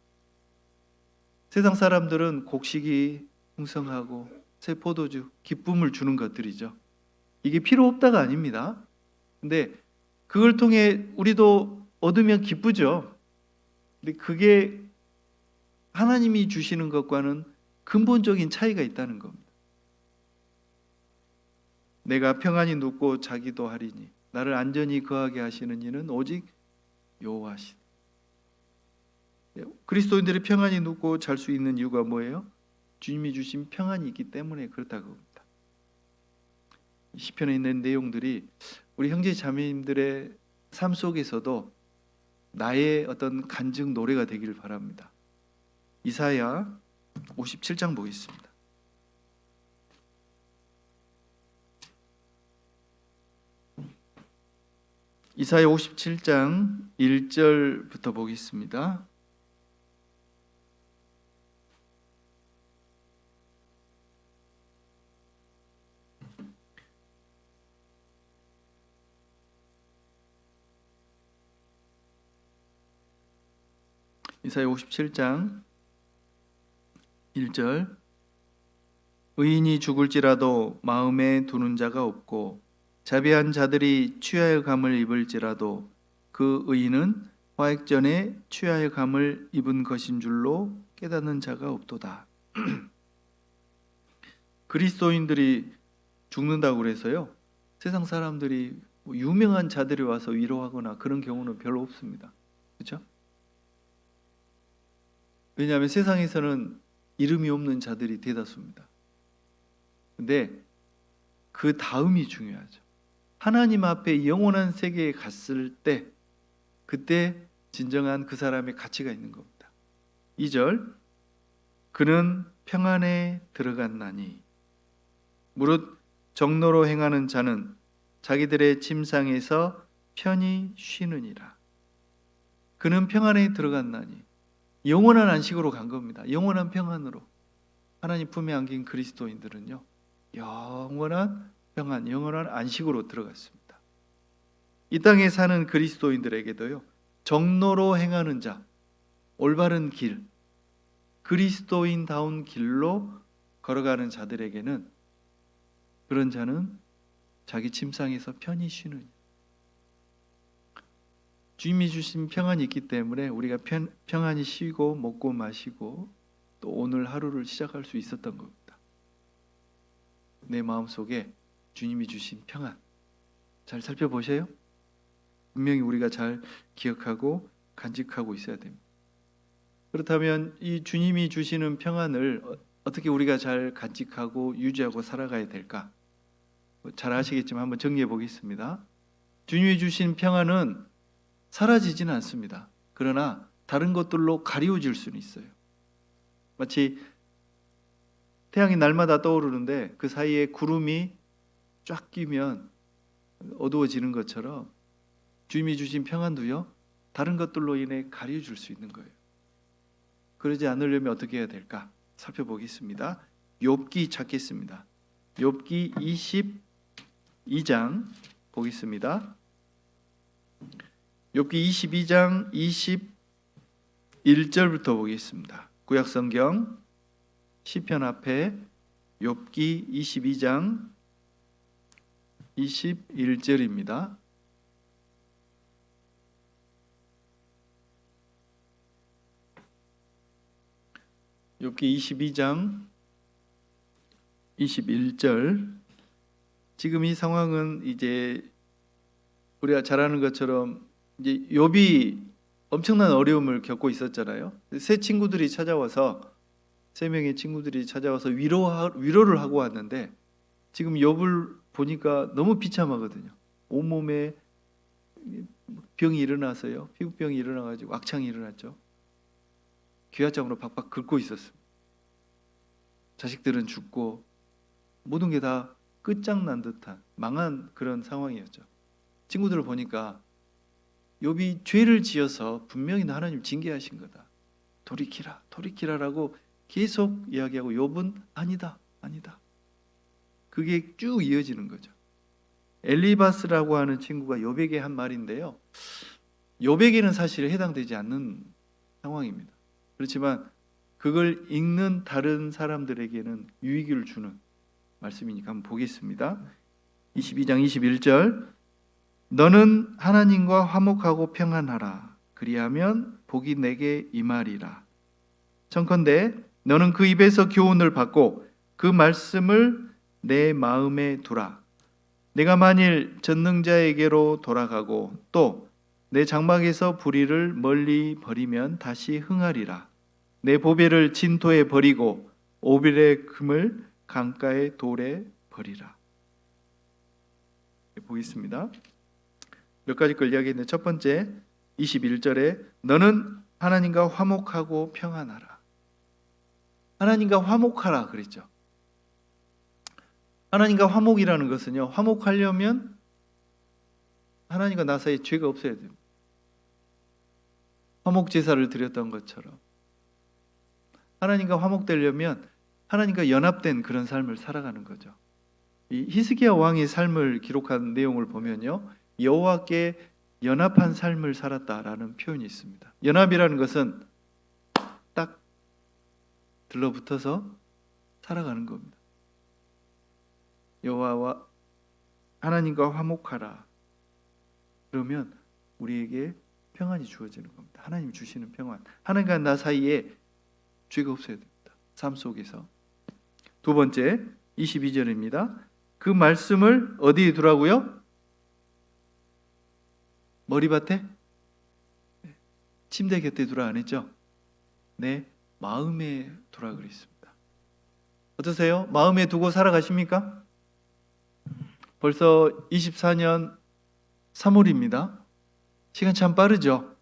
세상 사람들은 곡식이 풍성하고 새 포도주, 기쁨을 주는 것들이죠. 이게 필요 없다가 아닙니다. 근데 그걸 통해 우리도 얻으면 기쁘죠. 근데 그게 하나님이 주시는 것과는 근본적인 차이가 있다는 겁니다. 내가 평안히 눕고 자기도 하리니 나를 안전히 거하게 하시는 이는 오직 여호와시다. 그리스도인들이 평안히 눕고 잘 수 있는 이유가 뭐예요? 주님이 주신 평안이 있기 때문에 그렇다고 합니다. 시편에 있는 내용들이 우리 형제 자매님들의 삶 속에서도 나의 어떤 간증 노래가 되기를 바랍니다. 이사야 57장 보겠습니다. 이사야 57장 1절부터 보겠습니다. 이사야 57장 1절 의인이 죽을지라도 마음에 두는 자가 없고 자비한 자들이 취하여 감을 입을지라도 그 의인은 화액 전에 취하여 감을 입은 것인 줄로 깨닫는 자가 없도다. 그리스도인들이 죽는다고 그래서요, 세상 사람들이 유명한 자들이 와서 위로하거나 그런 경우는 별로 없습니다. 그렇죠? 왜냐하면 세상에서는 이름이 없는 자들이 대다수입니다. 근데 그 다음이 중요하죠. 하나님 앞에 영원한 세계에 갔을 때 그때 진정한 그 사람의 가치가 있는 겁니다. 2절 그는 평안에 들어갔나니 무릇 정로로 행하는 자는 자기들의 침상에서 편히 쉬느니라. 그는 평안에 들어갔나니 영원한 안식으로 간 겁니다. 영원한 평안으로. 하나님 품에 안긴 그리스도인들은요, 영원한 평안, 영원한 안식으로 들어갔습니다. 이 땅에 사는 그리스도인들에게도요, 정로로 행하는 자, 올바른 길, 그리스도인다운 길로 걸어가는 자들에게는 그런 자는 자기 침상에서 편히 쉬는, 주님이 주신 평안이 있기 때문에 우리가 평안히 쉬고 먹고 마시고 또 오늘 하루를 시작할 수 있었던 겁니다. 내 마음속에 주님이 주신 평안 잘 살펴보세요. 분명히 우리가 잘 기억하고 간직하고 있어야 됩니다. 그렇다면 이 주님이 주시는 평안을 어떻게 우리가 잘 간직하고 유지하고 살아가야 될까? 잘 아시겠지만 한번 정리해 보겠습니다. 주님이 주신 평안은 사라지지는 않습니다. 그러나 다른 것들로 가리워질 수는 있어요. 마치 태양이 날마다 떠오르는데 그 사이에 구름이 쫙 끼면 어두워지는 것처럼 주님이 주신 평안도요, 다른 것들로 인해 가려질 수 있는 거예요. 그러지 않으려면 어떻게 해야 될까? 살펴보겠습니다. 욥기 찾겠습니다. 욥기 22장 보겠습니다. 욥기 22장 21절부터 보겠습니다. 구약성경 시편 앞에 욥기 22장 21절입니다. 욥기 22장 21절. 지금 이 상황은 이제 우리가 잘 아는 것처럼 이제 욥이 엄청난 어려움을 겪고 있었잖아요. 세 명의 친구들이 찾아와서 위로를 하고 왔는데 지금 욥을 보니까 너무 비참하거든요. 온몸에 병이 일어나서요. 피부병이 일어나가지고 악창이 일어났죠. 귀화장으로 박박 긁고 있었습니다. 자식들은 죽고 모든 게 다 끝장난 듯한 망한 그런 상황이었죠. 친구들을 보니까 욥이 죄를 지어서 분명히 하나님 징계하신 거다. 돌이키라라고 계속 이야기하고 욥은 아니다. 그게 쭉 이어지는 거죠. 엘리바스라고 하는 친구가 욥에게 한 말인데요. 욥에게는 사실 해당되지 않는 상황입니다. 그렇지만 그걸 읽는 다른 사람들에게는 유익을 주는 말씀이니까 한번 보겠습니다. 22장 21절 너는 하나님과 화목하고 평안하라. 그리하면 복이 내게 임하리라. 청컨대 너는 그 입에서 교훈을 받고 그 말씀을 내 마음에 두라. 내가 만일 전능자에게로 돌아가고 또 내 장막에서 불의를 멀리 버리면 다시 흥하리라. 내 보배를 진토에 버리고 오빌의 금을 강가의 돌에 버리라. 보겠습니다. 몇 가지 걸 이야기했는데 첫 번째 21절에 너는 하나님과 화목하고 평안하라. 하나님과 화목하라 그랬죠. 하나님과 화목이라는 것은요, 화목하려면 하나님과 나 사이에 죄가 없어야 됩니다. 화목 제사를 드렸던 것처럼 하나님과 화목되려면 하나님과 연합된 그런 삶을 살아가는 거죠. 이 히스기야 왕의 삶을 기록한 내용을 보면요, 여호와께 연합한 삶을 살았다라는 표현이 있습니다. 연합이라는 것은 들러붙어서 살아가는 겁니다. 여호와와 하나님과 화목하라. 그러면 우리에게 평안이 주어지는 겁니다. 하나님이 주시는 평안. 하나님과 나 사이에 죄가 없어야 됩니다. 삶 속에서. 두 번째 22절입니다. 그 말씀을 어디에 두라고요? 머리밭에? 침대 곁에 두라 안 했죠? 네, 마음에 두라 그랬습니다. 어떠세요? 마음에 두고 살아가십니까? 벌써 24년 3월입니다. 시간 참 빠르죠?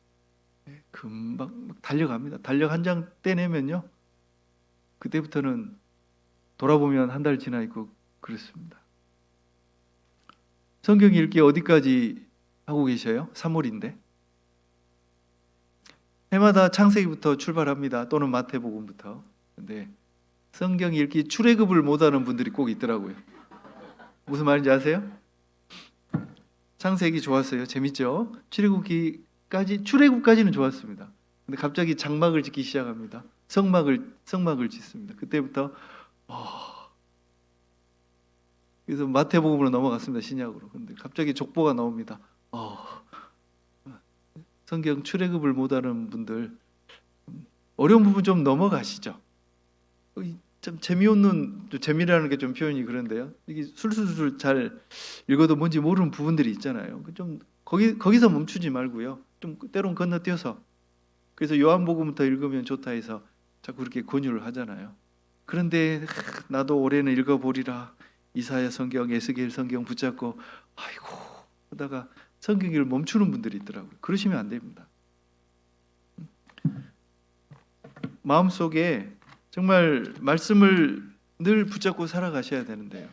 금방 달려갑니다. 달력 한 장 떼내면요, 그때부터는 돌아보면 한 달 지나 있고 그렇습니다. 성경 읽기 어디까지 하고 계셔요? 3월인데. 해마다 창세기부터 출발합니다. 또는 마태복음부터. 근데 성경 읽기 출애굽을 못하는 분들이 꼭 있더라고요. 무슨 말인지 아세요? 창세기 좋았어요. 재밌죠? 출애굽까지는 좋았습니다. 근데 갑자기 장막을 짓기 시작합니다. 성막을 짓습니다. 그때부터 그래서 마태복음으로 넘어갔습니다. 신약으로. 근데 갑자기 족보가 나옵니다. 성경 출애굽을 못하는 분들 어려운 부분 좀 넘어가시죠. 참 재미라는 게 좀 표현이 그런데요. 이게 술술술 잘 읽어도 뭔지 모르는 부분들이 있잖아요. 좀 거기서 멈추지 말고요. 좀 때론 건너뛰어서. 그래서 요한복음부터 읽으면 좋다 해서 자꾸 그렇게 권유를 하잖아요. 그런데 나도 올해는 읽어보리라. 이사야 성경, 에스겔 성경 붙잡고 아이고 하다가 성경을 멈추는 분들이 있더라고요. 그러시면 안 됩니다. 마음속에 정말 말씀을 늘 붙잡고 살아가셔야 되는데요.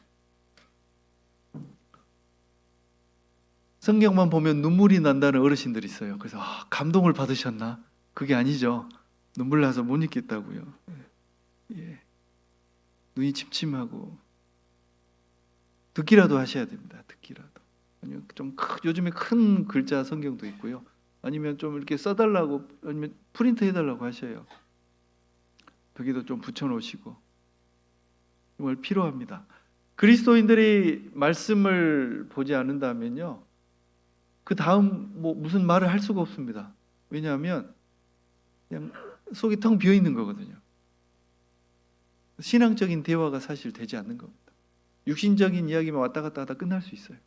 성경만 보면 눈물이 난다는 어르신들이 있어요. 그래서 감동을 받으셨나? 그게 아니죠. 눈물 나서 못 읽겠다고요. 예. 눈이 침침하고 듣기라도 하셔야 됩니다. 듣기라도. 아니면 요즘에 큰 글자 성경도 있고요. 아니면 좀 이렇게 써달라고, 아니면 프린트 해달라고 하셔요. 벽에도 좀 붙여놓으시고. 정말 필요합니다. 그리스도인들이 말씀을 보지 않는다면요, 그 다음 무슨 말을 할 수가 없습니다. 왜냐하면 그냥 속이 텅 비어 있는 거거든요. 신앙적인 대화가 사실 되지 않는 겁니다. 육신적인 이야기만 왔다 갔다 하다 끝날 수 있어요.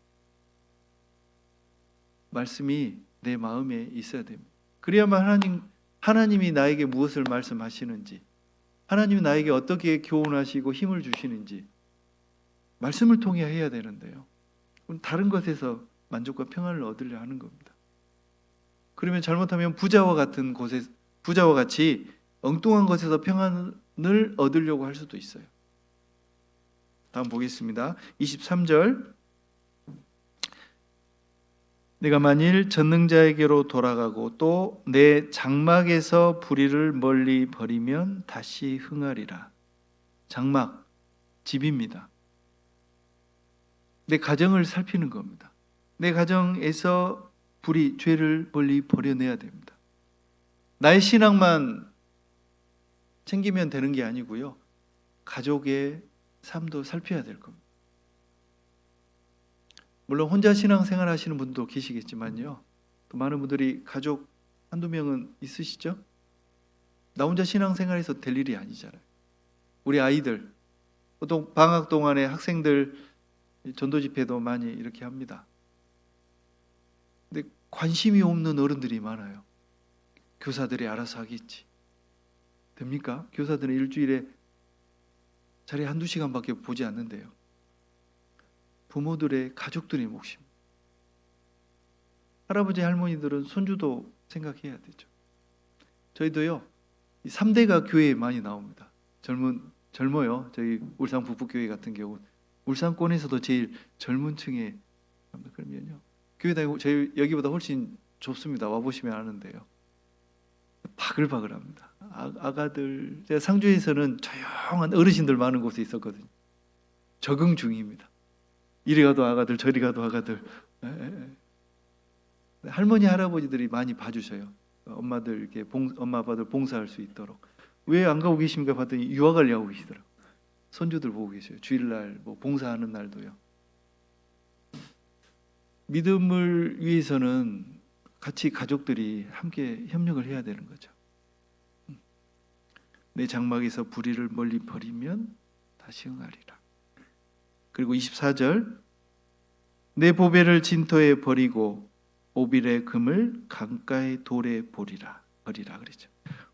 말씀이 내 마음에 있어야 됩니다. 그래야만 하나님이 나에게 무엇을 말씀하시는지, 하나님이 나에게 어떻게 교훈하시고 힘을 주시는지 말씀을 통해 해야 되는데요. 다른 것에서 만족과 평안을 얻으려 하는 겁니다. 그러면 잘못하면 부자와 같이 엉뚱한 것에서 평안을 얻으려고 할 수도 있어요. 다음 보겠습니다. 23절. 내가 만일 전능자에게로 돌아가고 또 내 장막에서 불의를 멀리 버리면 다시 흥하리라. 장막, 집입니다. 내 가정을 살피는 겁니다. 내 가정에서 죄를 멀리 버려내야 됩니다. 나의 신앙만 챙기면 되는 게 아니고요, 가족의 삶도 살펴야 될 겁니다. 물론 혼자 신앙생활 하시는 분도 계시겠지만요, 또 많은 분들이 가족 한두 명은 있으시죠? 나 혼자 신앙생활해서 될 일이 아니잖아요. 우리 아이들, 보통 방학 동안에 학생들 전도 집회도 많이 이렇게 합니다. 근데 관심이 없는 어른들이 많아요. 교사들이 알아서 하겠지. 됩니까? 교사들은 일주일에 자리 한두 시간밖에 보지 않는데요. 부모들의, 가족들의 몫입니다. 할아버지 할머니들은 손주도 생각해야 되죠. 저희도요, 3대가 교회에 많이 나옵니다. 젊어요. 저희 울산 북부교회 같은 경우 울산권에서도 제일 젊은 층에 합니다. 그러면요, 교회 다니고 저희 여기보다 훨씬 좁습니다. 와보시면 아는데요, 바글바글합니다. 아가들, 제가 상주에서는 조용한 어르신들 많은 곳에 있었거든요. 적응 중입니다. 이리 가도 아가들, 저리 가도 아가들. 할머니 할아버지들이 많이 봐주셔요. 엄마 아빠들 봉사할 수 있도록. 왜 안 가고 계십니까? 봤더니 유아 관리하고 계시더라고요. 손주들 보고 계셔요. 주일날 뭐 봉사하는 날도요. 믿음을 위해서는 같이 가족들이 함께 협력을 해야 되는 거죠. 내 장막에서 불의를 멀리 버리면 다시 응하리라. 그리고 24절, 내 보배를 진토에 버리고 오빌의 금을 강가의 돌에 버리라 그랬죠.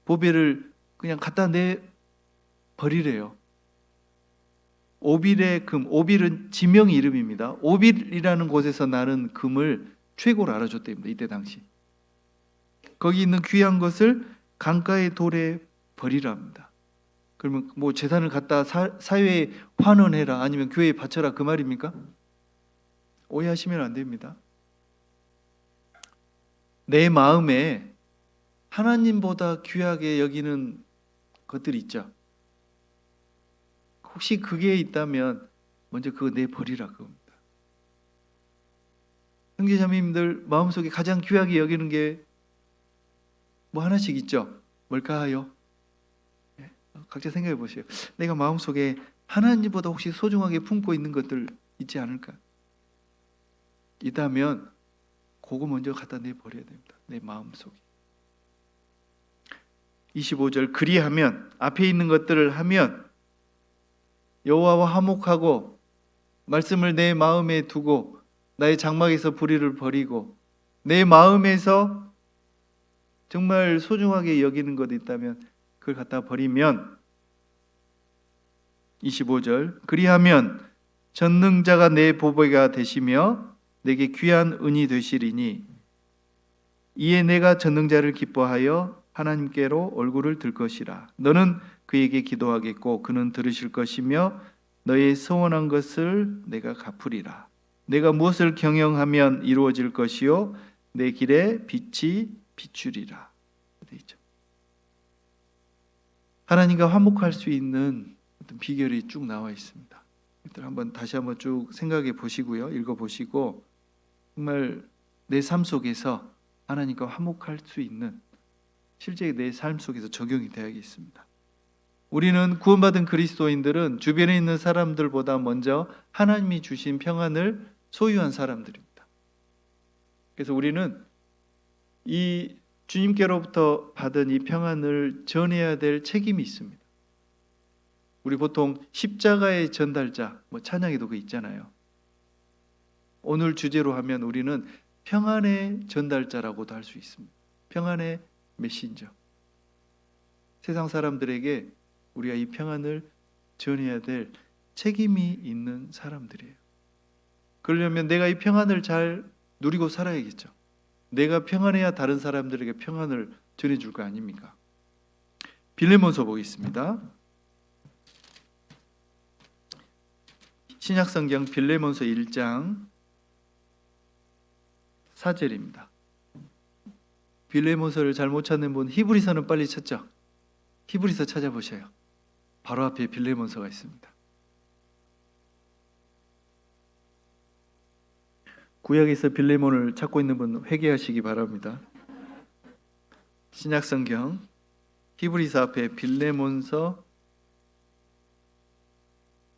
보배를 그냥 갖다 내 버리래요. 오빌의 금, 오빌은 지명 이름입니다. 오빌이라는 곳에서 나는 금을 최고로 알아줬답니다. 이때 당시. 거기 있는 귀한 것을 강가의 돌에 버리라 합니다. 그러면 뭐 재산을 갖다 사회에 환원해라 아니면 교회에 바쳐라 그 말입니까? 오해하시면 안 됩니다. 내 마음에 하나님보다 귀하게 여기는 것들이 있죠. 혹시 그게 있다면 먼저 그거 내버리라 그겁니다. 형제자매님들 마음속에 가장 귀하게 여기는 게 뭐 하나씩 있죠. 뭘까요? 각자 생각해 보세요. 내가 마음속에 하나님보다 혹시 소중하게 품고 있는 것들 있지 않을까? 있다면 그거 먼저 갖다 내버려야 됩니다. 내 마음속에. 25절, 그리하면 앞에 있는 것들을 하면 여호와와 화목하고 말씀을 내 마음에 두고 나의 장막에서 불의를 버리고 내 마음에서 정말 소중하게 여기는 것이 있다면 그걸 갖다 버리면 25절, 그리하면 전능자가 내 보배가 되시며 내게 귀한 은이 되시리니 이에 내가 전능자를 기뻐하여 하나님께로 얼굴을 들 것이라. 너는 그에게 기도하겠고 그는 들으실 것이며 너의 서원한 것을 내가 갚으리라. 내가 무엇을 경영하면 이루어질 것이요 내 길에 빛이 비추리라. 되죠. 하나님과 화목할 수 있는 어떤 비결이 쭉 나와 있습니다. 한번 다시 한번 쭉 생각해 보시고요, 읽어 보시고 정말 내 삶 속에서 하나님과 화목할 수 있는 실제 내 삶 속에서 적용이 되어야겠습니다. 우리는 구원받은 그리스도인들은 주변에 있는 사람들보다 먼저 하나님이 주신 평안을 소유한 사람들입니다. 그래서 우리는 이 주님께로부터 받은 이 평안을 전해야 될 책임이 있습니다. 우리 보통 십자가의 전달자, 뭐 찬양에도 그 있잖아요. 오늘 주제로 하면 우리는 평안의 전달자라고도 할 수 있습니다. 평안의 메신저. 세상 사람들에게 우리가 이 평안을 전해야 될 책임이 있는 사람들이에요. 그러려면 내가 이 평안을 잘 누리고 살아야겠죠. 내가 평안해야 다른 사람들에게 평안을 전해줄 거 아닙니까? 빌레몬서 보겠습니다. 신약성경 빌레몬서 1장 4절입니다. 빌레몬서를 잘 못 찾는 분 히브리서는 빨리 찾죠? 히브리서 찾아보셔요. 바로 앞에 빌레몬서가 있습니다. 구약에서 빌레몬을 찾고 있는 분 회개하시기 바랍니다. 신약성경 히브리서 앞에 빌레몬서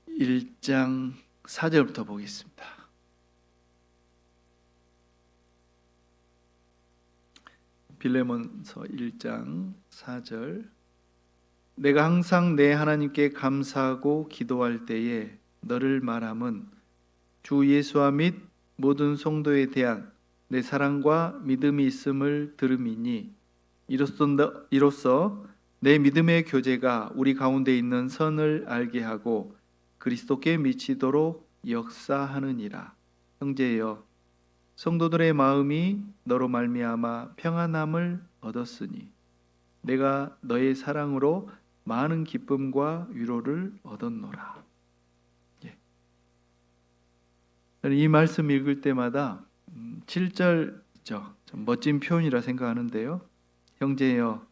1장 4절부터 보겠습니다. 빌레몬서 1장 4절, 내가 항상 내 하나님께 감사하고 기도할 때에 너를 말함은 주 예수와 및 모든 성도에 대한 내 사랑과 믿음이 있음을 들음이니 이로써 내 믿음의 교제가 우리 가운데 있는 선을 알게 하고 그리스도께 미치도록 역사하느니라. 형제여, 성도들의 마음이 너로 말미암아 평안함을 얻었으니 내가 너의 사랑으로 많은 기쁨과 위로를 얻었노라. 이 말씀 읽을 때마다 7절이죠. 좀 멋진 표현이라 생각하는데요. 형제여,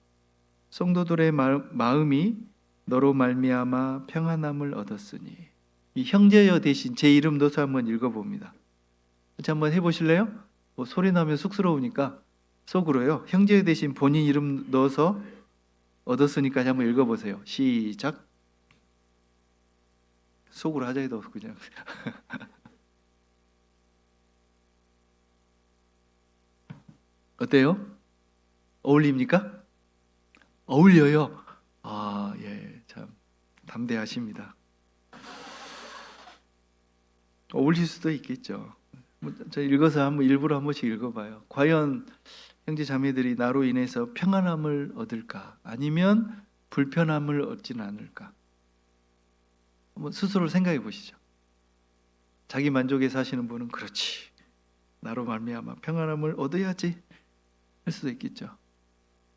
성도들의 마음이 너로 말미암아 평안함을 얻었으니, 이 형제여 대신 제 이름 넣어서 한번 읽어봅니다. 같이 한번 해보실래요? 소리 나면 쑥스러우니까 속으로요. 형제 대신 본인 이름 넣어서 얻었으니까 한번 읽어보세요. 시작. 속으로 하자 해도 그냥. 어때요? 어울립니까? 어울려요. 아, 예, 참 담대하십니다. 어울릴 수도 있겠죠. 저 읽어서 한번 일부러 한 번씩 읽어봐요. 과연 형제 자매들이 나로 인해서 평안함을 얻을까? 아니면 불편함을 얻지는 않을까? 한번 스스로 생각해 보시죠. 자기 만족에 사시는 분은 그렇지. 나로 말미암아 평안함을 얻어야지 할 수도 있겠죠.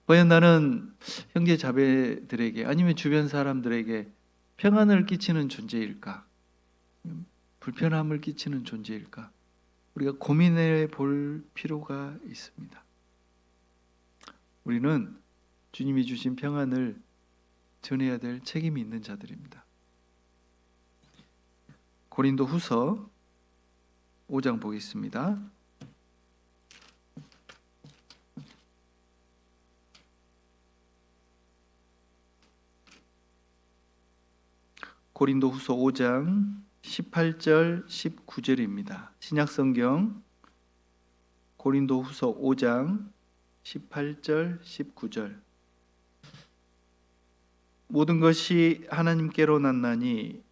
과연 나는 형제 자매들에게 아니면 주변 사람들에게 평안을 끼치는 존재일까? 불편함을 끼치는 존재일까? 우리가 고민해 볼 필요가 있습니다. 우리는 주님이 주신 평안을 전해야 될 책임이 있는 자들입니다. 고린도 후서 5장 보겠습니다. 고린도 후서 5장 18절 19절입니다. 신약성경 고린도 후서 5장 18절 19절. 모든 것이 하나님께로 났나니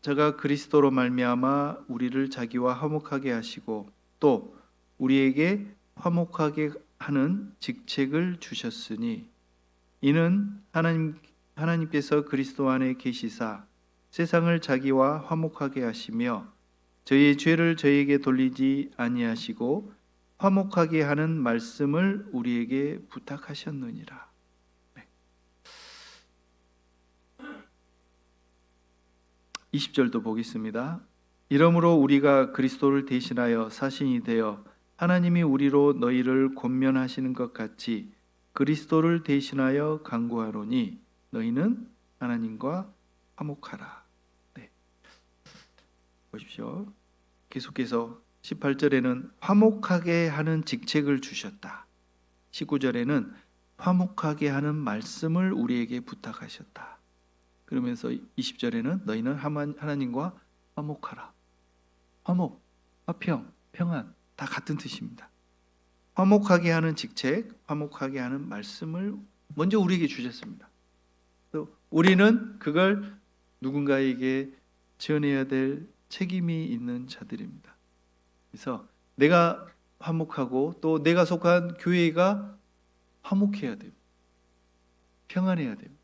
저가 그리스도로 말미암아 우리를 자기와 화목하게 하시고 또 우리에게 화목하게 하는 직책을 주셨으니 이는 하나님께서 그리스도 안에 계시사 세상을 자기와 화목하게 하시며 저희의 죄를 저희에게 돌리지 아니하시고 화목하게 하는 말씀을 우리에게 부탁하셨느니라. 20절도 보겠습니다. 이러므로 우리가 그리스도를 대신하여 사신이 되어 하나님이 우리로 너희를 권면하시는 것 같이 그리스도를 대신하여 간구하노니 너희는 하나님과 화목하라. 네. 보십시오. 계속해서 18절에는 화목하게 하는 직책을 주셨다. 19절에는 화목하게 하는 말씀을 우리에게 부탁하셨다. 그러면서 20절에는 너희는 하나님과 화목하라. 화목, 화평, 평안 다 같은 뜻입니다. 화목하게 하는 직책, 화목하게 하는 말씀을 먼저 우리에게 주셨습니다. 또 우리는 그걸 누군가에게 전해야 될 책임이 있는 자들입니다. 그래서 내가 화목하고 또 내가 속한 교회가 화목해야 됩니다. 평안해야 됩니다.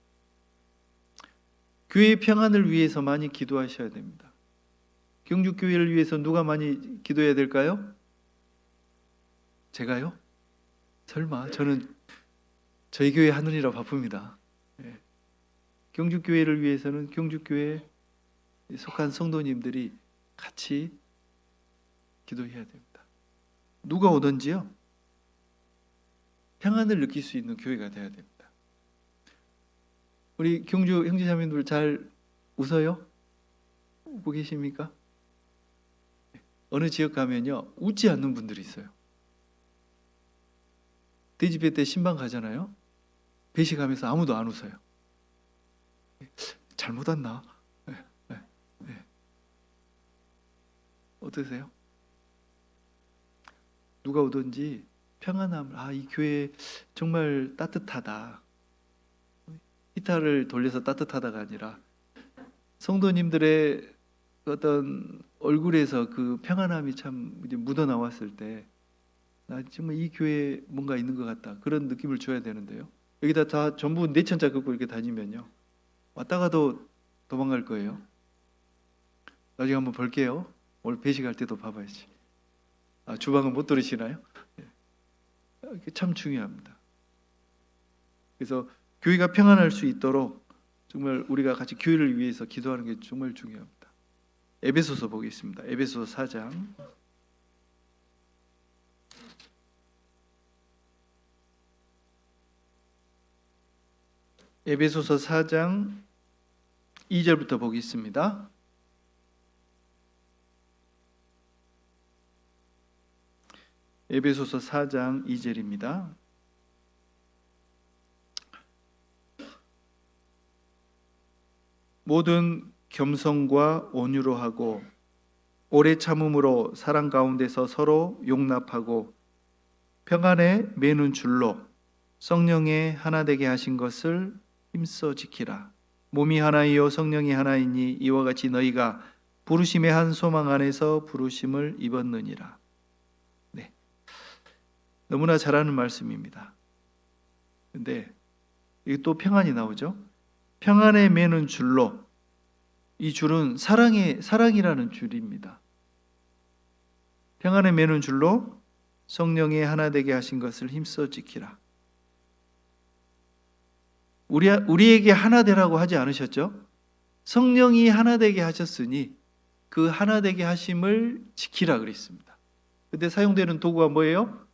교회의 평안을 위해서 많이 기도하셔야 됩니다. 경주교회를 위해서 누가 많이 기도해야 될까요? 제가요? 설마 저는 저희 교회 하느니라 바쁩니다. 네. 경주교회를 위해서는 경주교회에 속한 성도님들이 같이 기도해야 됩니다. 누가 오든지요 평안을 느낄 수 있는 교회가 되어야 됩니다. 우리 경주 형제자매들 잘 웃어요? 웃고 계십니까? 어느 지역 가면요 웃지 않는 분들이 있어요. 돼지배 때 신방 가잖아요. 배식하면서 아무도 안 웃어요. 잘못 왔나? 네. 어떠세요? 누가 오든지 평안함을 이 교회 정말 따뜻하다. 히타를 돌려서 따뜻하다가 아니라 성도님들의 어떤 얼굴에서 그 평안함이 참 묻어 나왔을 때 나 정말 이 교회에 뭔가 있는 것 같다 그런 느낌을 줘야 되는데요. 여기다 다 전부 내천자 긋고 이렇게 다니면요 왔다가도 도망갈 거예요. 나중에 한번 볼게요. 오늘 배식할 때도 봐봐야지. 주방은 못 들으시나요? 이게 참 중요합니다. 그래서 교회가 평안할 수 있도록 정말 우리가 같이 교회를 위해서 기도하는 게 정말 중요합니다. 에베소서 보겠습니다. 에베소서 4장 에베소서 4장 2절부터 보겠습니다. 에베소서 4장 2절입니다. 모든 겸손과 온유로 하고 오래 참음으로 사랑 가운데서 서로 용납하고 평안에 매는 줄로 성령의 하나 되게 하신 것을 힘써 지키라. 몸이 하나이요 성령이 하나이니 이와 같이 너희가 부르심의 한 소망 안에서 부르심을 입었느니라. 네, 너무나 잘 아는 말씀입니다. 근데 이게 또 평안이 나오죠. 평안에 매는 줄로, 이 줄은 사랑이라는 줄입니다. 평안에 매는 줄로 성령의 하나 되게 하신 것을 힘써 지키라. 우리에게 하나 되라고 하지 않으셨죠? 성령이 하나 되게 하셨으니 그 하나 되게 하심을 지키라 그랬습니다. 근데 사용되는 도구가 뭐예요?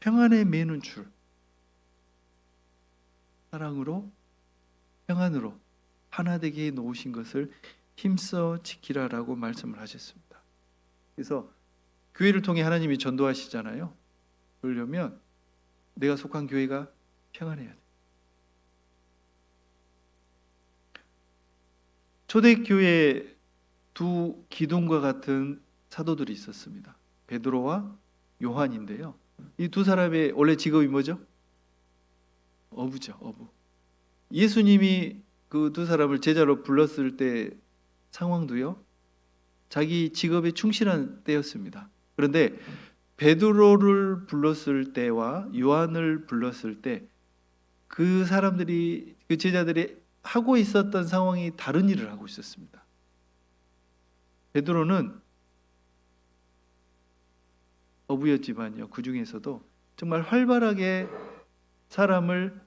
평안에 매는 줄. 사랑으로, 평안으로 하나 되게 놓으신 것을 힘써 지키라라고 말씀을 하셨습니다. 그래서 교회를 통해 하나님이 전도하시잖아요. 그러려면 내가 속한 교회가 평안해야 돼. 초대교회에 두 기둥과 같은 사도들이 있었습니다. 베드로와 요한인데요. 이 두 사람의 원래 직업이 뭐죠? 어부죠, 어부. 예수님이 그 두 사람을 제자로 불렀을 때 상황도요, 자기 직업에 충실한 때였습니다. 그런데 베드로를 불렀을 때와 요한을 불렀을 때 그 사람들이, 그 제자들이 하고 있었던 상황이 다른 일을 하고 있었습니다. 베드로는 어부였지만요, 그 중에서도 정말 활발하게 사람을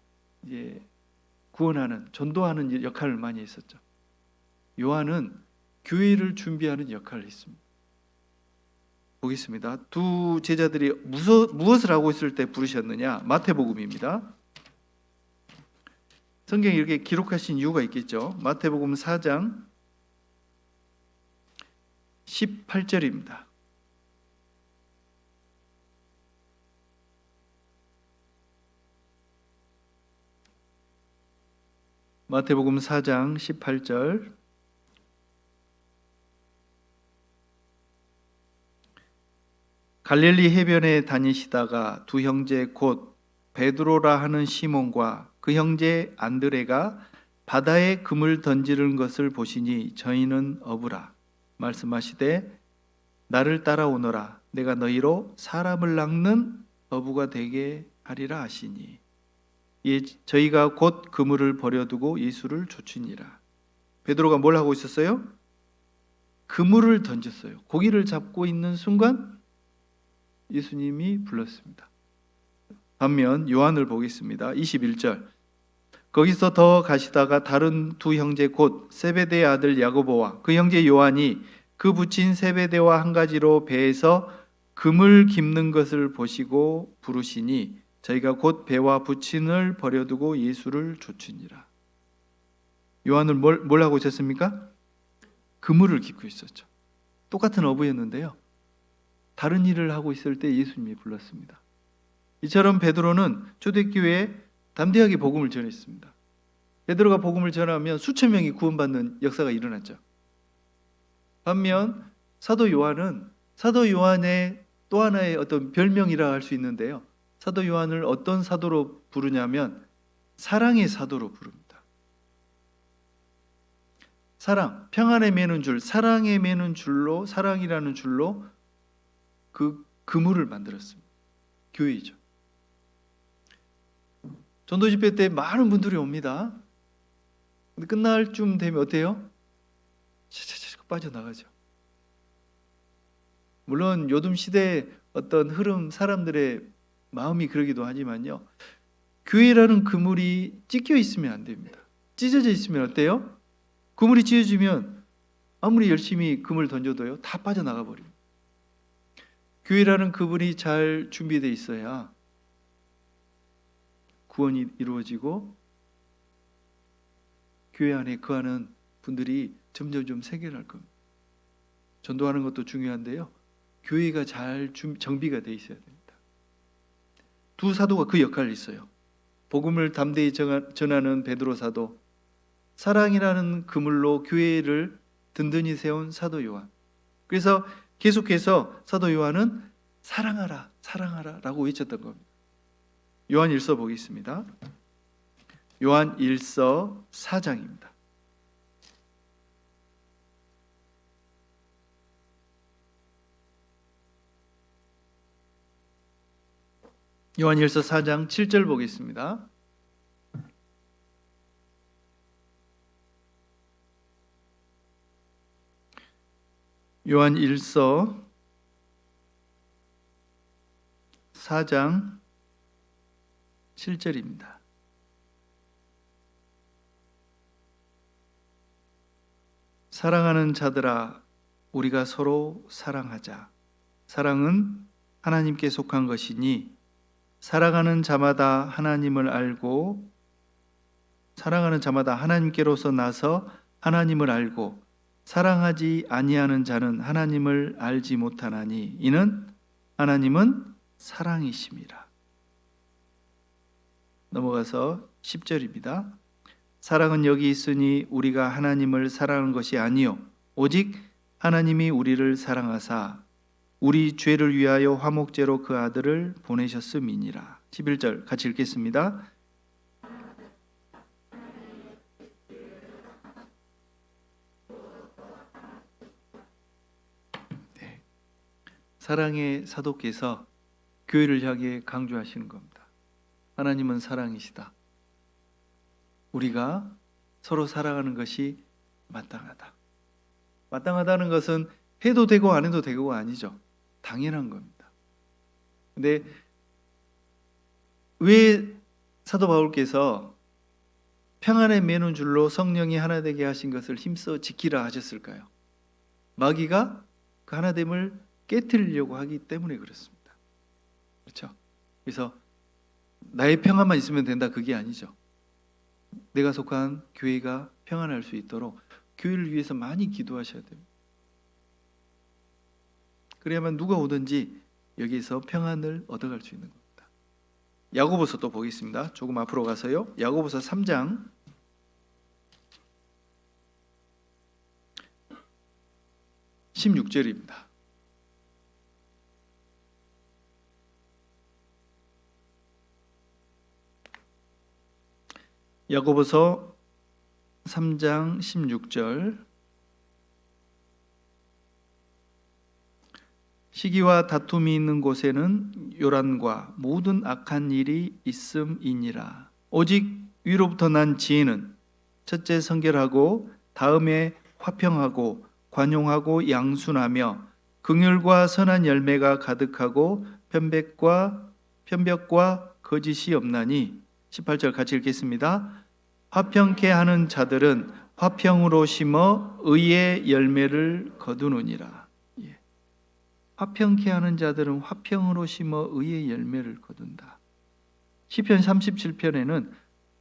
구원하는, 전도하는 역할을 많이 했었죠. 요한은 교회를 준비하는 역할을 했습니다. 보겠습니다. 두 제자들이 무엇을 하고 있을 때 부르셨느냐? 마태복음입니다. 성경에 이렇게 기록하신 이유가 있겠죠. 마태복음 4장 18절입니다. 마태복음 4장 18절. 갈릴리 해변에 다니시다가 두 형제 곧 베드로라 하는 시몬과 그 형제 안드레가 바다에 금을 던지는 것을 보시니 저희는 어부라. 말씀하시되 나를 따라오너라. 내가 너희로 사람을 낚는 어부가 되게 하리라 하시니 저희가 곧 그물을 버려두고 예수를 좇으니라. 베드로가 뭘 하고 있었어요? 그물을 던졌어요. 고기를 잡고 있는 순간 예수님이 불렀습니다. 반면 요한을 보겠습니다. 21절. 거기서 더 가시다가 다른 두 형제 곧 세베대의 아들 야고보와 그 형제 요한이 그 붙인 세베대와 한 가지로 배에서 금을 깁는 것을 보시고 부르시니 저희가 곧 배와 부친을 버려두고 예수를 좇으니라. 요한은 뭘 하고 있었습니까? 그물을 깁고 있었죠. 똑같은 어부였는데요, 다른 일을 하고 있을 때 예수님이 불렀습니다. 이처럼 베드로는 초대교회에 담대하게 복음을 전했습니다. 베드로가 복음을 전하면 수천 명이 구원받는 역사가 일어났죠. 반면 사도 요한의 또 하나의 어떤 별명이라 할 수 있는데요, 사도 요한을 어떤 사도로 부르냐면 사랑의 사도로 부릅니다. 사랑, 평안에 매는 줄, 사랑에 매는 줄로, 사랑이라는 줄로 그 그물을 만들었습니다. 교회이죠. 전도 집회 때 많은 분들이 옵니다. 근데 끝날 쯤 되면 어때요? 차차차 빠져나가죠. 물론 요즘 시대의 어떤 흐름, 사람들의 마음이 그러기도 하지만요, 교회라는 그물이 찢겨 있으면 안 됩니다. 찢어져 있으면 어때요? 그물이 찢어지면 아무리 열심히 그물 던져도요, 다 빠져나가 버립니다. 교회라는 그물이 잘 준비되어 있어야 구원이 이루어지고 교회 안에 거하는 분들이 점점 생겨날 겁니다. 전도하는 것도 중요한데요, 교회가 잘 정비가 되어 있어야 됩니다. 두 사도가 그 역할을 했어요. 복음을 담대히 전하는 베드로 사도, 사랑이라는 그물로 교회를 든든히 세운 사도 요한. 그래서 계속해서 사도 요한은 사랑하라, 사랑하라 라고 외쳤던 겁니다. 요한 1서 보겠습니다. 요한 1서 4장입니다. 요한 1서 4장 7절 보겠습니다. 요한 1서 4장 7절입니다. 사랑하는 자들아, 우리가 서로 사랑하자. 사랑은 하나님께 속한 것이니 사랑하는 자마다 하나님을 알고 사랑하는 자마다 하나님께로서 나서 하나님을 알고 사랑하지 아니하는 자는 하나님을 알지 못하나니 이는 하나님은 사랑이심이라. 넘어가서 10절입니다. 사랑은 여기 있으니 우리가 하나님을 사랑하는 것이 아니요 오직 하나님이 우리를 사랑하사 우리 죄를 위하여 화목제로 그 아들을 보내셨음이니라. 11절 같이 읽겠습니다. 네. 사랑의 사도께서 교회를 향해 강조하시는 겁니다. 하나님은 사랑이시다. 우리가 서로 사랑하는 것이 마땅하다. 마땅하다는 것은 해도 되고 안 해도 되고가 아니죠. 당연한 겁니다. 근데 왜 사도 바울께서 평안에 매는 줄로 성령이 하나 되게 하신 것을 힘써 지키라 하셨을까요? 마귀가 그 하나됨을 깨트리려고 하기 때문에 그렇습니다. 그렇죠? 그래서 나의 평안만 있으면 된다 그게 아니죠. 내가 속한 교회가 평안할 수 있도록 교회를 위해서 많이 기도하셔야 됩니다. 그래야만 누가 오든지 여기서 평안을 얻어갈 수 있는 겁니다. 야고보서 또 보겠습니다. 조금 앞으로 가서요. 야고보서 3장 16절입니다. 야고보서 3장 16절 시기와 다툼이 있는 곳에는 요란과 모든 악한 일이 있음이니라. 오직 위로부터 난 지혜는 첫째 성결하고 다음에 화평하고 관용하고 양순하며 긍휼과 선한 열매가 가득하고 편벽과 거짓이 없나니 18절 같이 읽겠습니다. 화평케 하는 자들은 화평으로 심어 의의 열매를 거두느니라. 화평케 하는 자들은 화평으로 심어 의의 열매를 거둔다. 시편 37편에는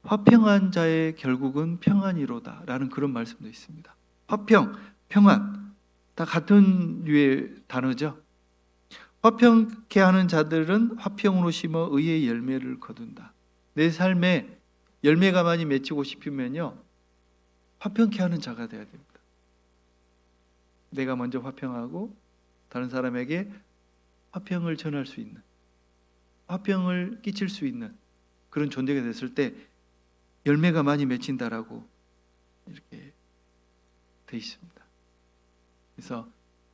화평한 자의 결국은 평안이로다 라는 그런 말씀도 있습니다. 화평, 평안 다 같은 류의 단어죠. 화평케 하는 자들은 화평으로 심어 의의 열매를 거둔다. 내 삶에 열매가 많이 맺히고 싶으면요 화평케 하는 자가 되어야 됩니다. 내가 먼저 화평하고 다른 사람에게 화평을 전할 수 있는, 화평을 끼칠 수 있는 그런 존재가 됐을 때 열매가 많이 맺힌다라고 이렇게 돼 있습니다. 그래서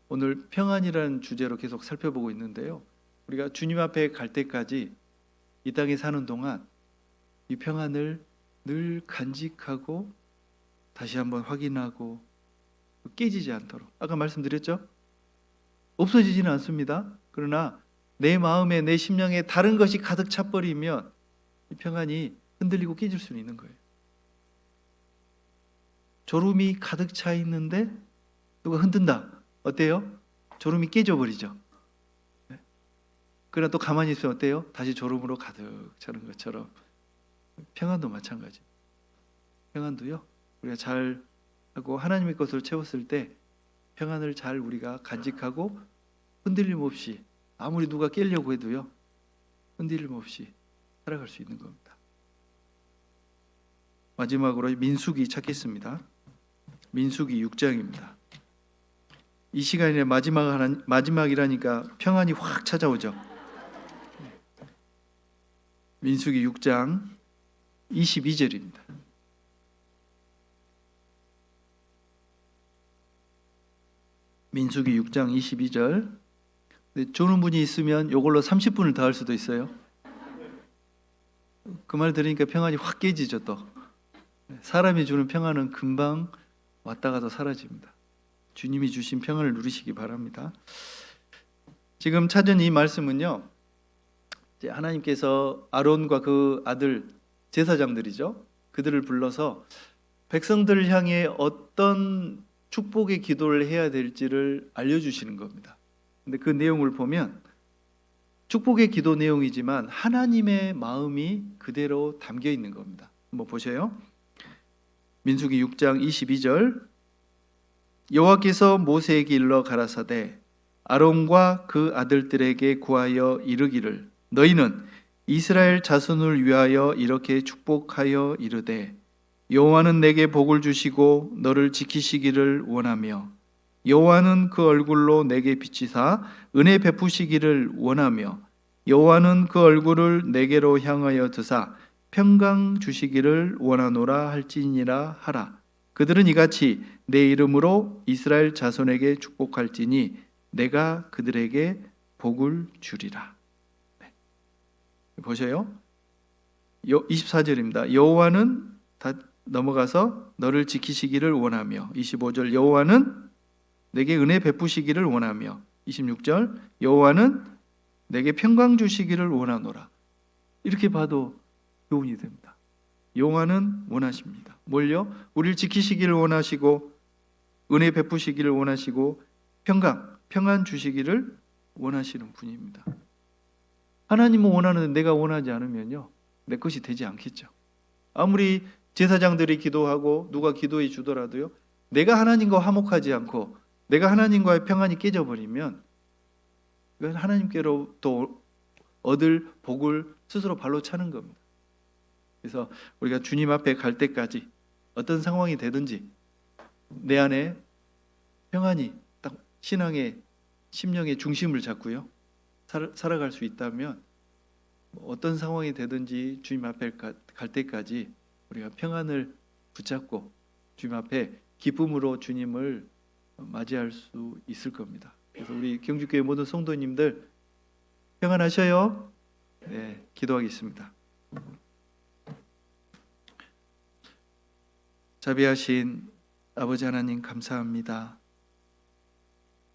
오늘 평안이라는 주제로 계속 살펴보고 있는데요. 우리가 주님 앞에 갈 때까지 이 땅에 사는 동안 이 평안을 늘 간직하고 다시 한번 확인하고 깨지지 않도록 아까 말씀드렸죠? 없어지지는 않습니다. 그러나 내 마음에 내 심령에 다른 것이 가득 차버리면 이 평안이 흔들리고 깨질 수는 있는 거예요. 졸음이 가득 차 있는데 누가 흔든다. 어때요? 졸음이 깨져버리죠. 그러나 또 가만히 있으면 어때요? 다시 졸음으로 가득 차는 것처럼 평안도 마찬가지. 평안도요. 우리가 잘 하고 하나님의 것을 채웠을 때 평안을 잘 우리가 간직하고 흔들림 없이 아무리 누가 깨려고 해도요 흔들림 없이 살아갈 수 있는 겁니다. 마지막으로 민수기 찾겠습니다. 민수기 6장입니다. 이 시간에 마지막이라니까 평안이 확 찾아오죠. 민수기 6장 22절입니다. 민수기 6장 22절. 조는 분이 있으면 이걸로 30분을 더 할 수도 있어요. 그 말 들으니까 평안이 확 깨지죠. 또 사람이 주는 평안은 금방 왔다가도 사라집니다. 주님이 주신 평안을 누리시기 바랍니다. 지금 찾은 이 말씀은요, 하나님께서 아론과 그 아들 제사장들이죠, 그들을 불러서 백성들을 향해 어떤 축복의 기도를 해야 될지를 알려주시는 겁니다. 근데 그 내용을 보면 축복의 기도 내용이지만 하나님의 마음이 그대로 담겨 있는 겁니다. 한번 보세요. 민수기 6장 22절. 여호와께서 모세에게 일러 가라사대 아론과 그 아들들에게 구하여 이르기를 너희는 이스라엘 자손을 위하여 이렇게 축복하여 이르되 여호와는 내게 복을 주시고 너를 지키시기를 원하며 여호와는 그 얼굴로 내게 비치사 은혜 베푸시기를 원하며 여호와는 그 얼굴을 내게로 향하여 드사 평강 주시기를 원하노라 할지니라 하라. 그들은 이같이 내 이름으로 이스라엘 자손에게 축복할지니 내가 그들에게 복을 주리라. 보세요. 24절입니다. 여호와는 다 넘어가서 너를 지키시기를 원하며 25절 여호와는 내게 은혜 베푸시기를 원하며 26절 여호와는 내게 평강 주시기를 원하노라. 이렇게 봐도 교훈이 됩니다. 여호와는 원하십니다. 뭘요? 우리를 지키시기를 원하시고 은혜 베푸시기를 원하시고 평안 주시기를 원하시는 분입니다. 하나님은 원하는데 내가 원하지 않으면요, 내 것이 되지 않겠죠. 아무리 제사장들이 기도하고 누가 기도해 주더라도요, 내가 하나님과 화목하지 않고 내가 하나님과의 평안이 깨져버리면 이건 하나님께로부터 얻을 복을 스스로 발로 차는 겁니다. 그래서 우리가 주님 앞에 갈 때까지 어떤 상황이 되든지 내 안에 평안이 딱 신앙의 심령의 중심을 잡고요 살아갈 수 있다면 어떤 상황이 되든지 주님 앞에 갈 때까지 우리가 평안을 붙잡고 주님 앞에 기쁨으로 주님을 맞이할 수 있을 겁니다. 그래서 우리 경주교회 모든 성도님들 평안하셔요. 네, 기도하겠습니다. 자비하신 아버지 하나님 감사합니다.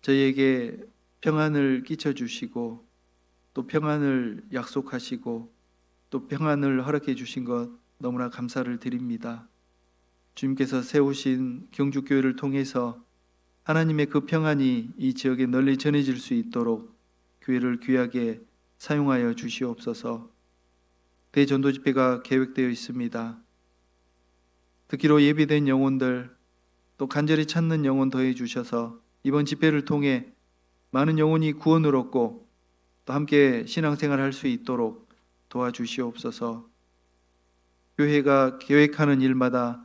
저희에게 평안을 끼쳐주시고 또 평안을 약속하시고 또 평안을 허락해 주신 것 너무나 감사를 드립니다. 주님께서 세우신 경주교회를 통해서 하나님의 그 평안이 이 지역에 널리 전해질 수 있도록 교회를 귀하게 사용하여 주시옵소서. 대전도 집회가 계획되어 있습니다. 듣기로 예비된 영혼들 또 간절히 찾는 영혼 더해 주셔서 이번 집회를 통해 많은 영혼이 구원을 얻고 또 함께 신앙생활을 할 수 있도록 도와주시옵소서. 교회가 계획하는 일마다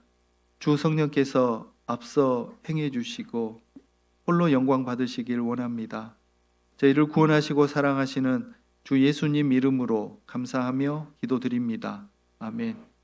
주 성령께서 앞서 행해 주시고 홀로 영광 받으시길 원합니다. 저희를 구원하시고 사랑하시는 주 예수님 이름으로 감사하며 기도드립니다. 아멘.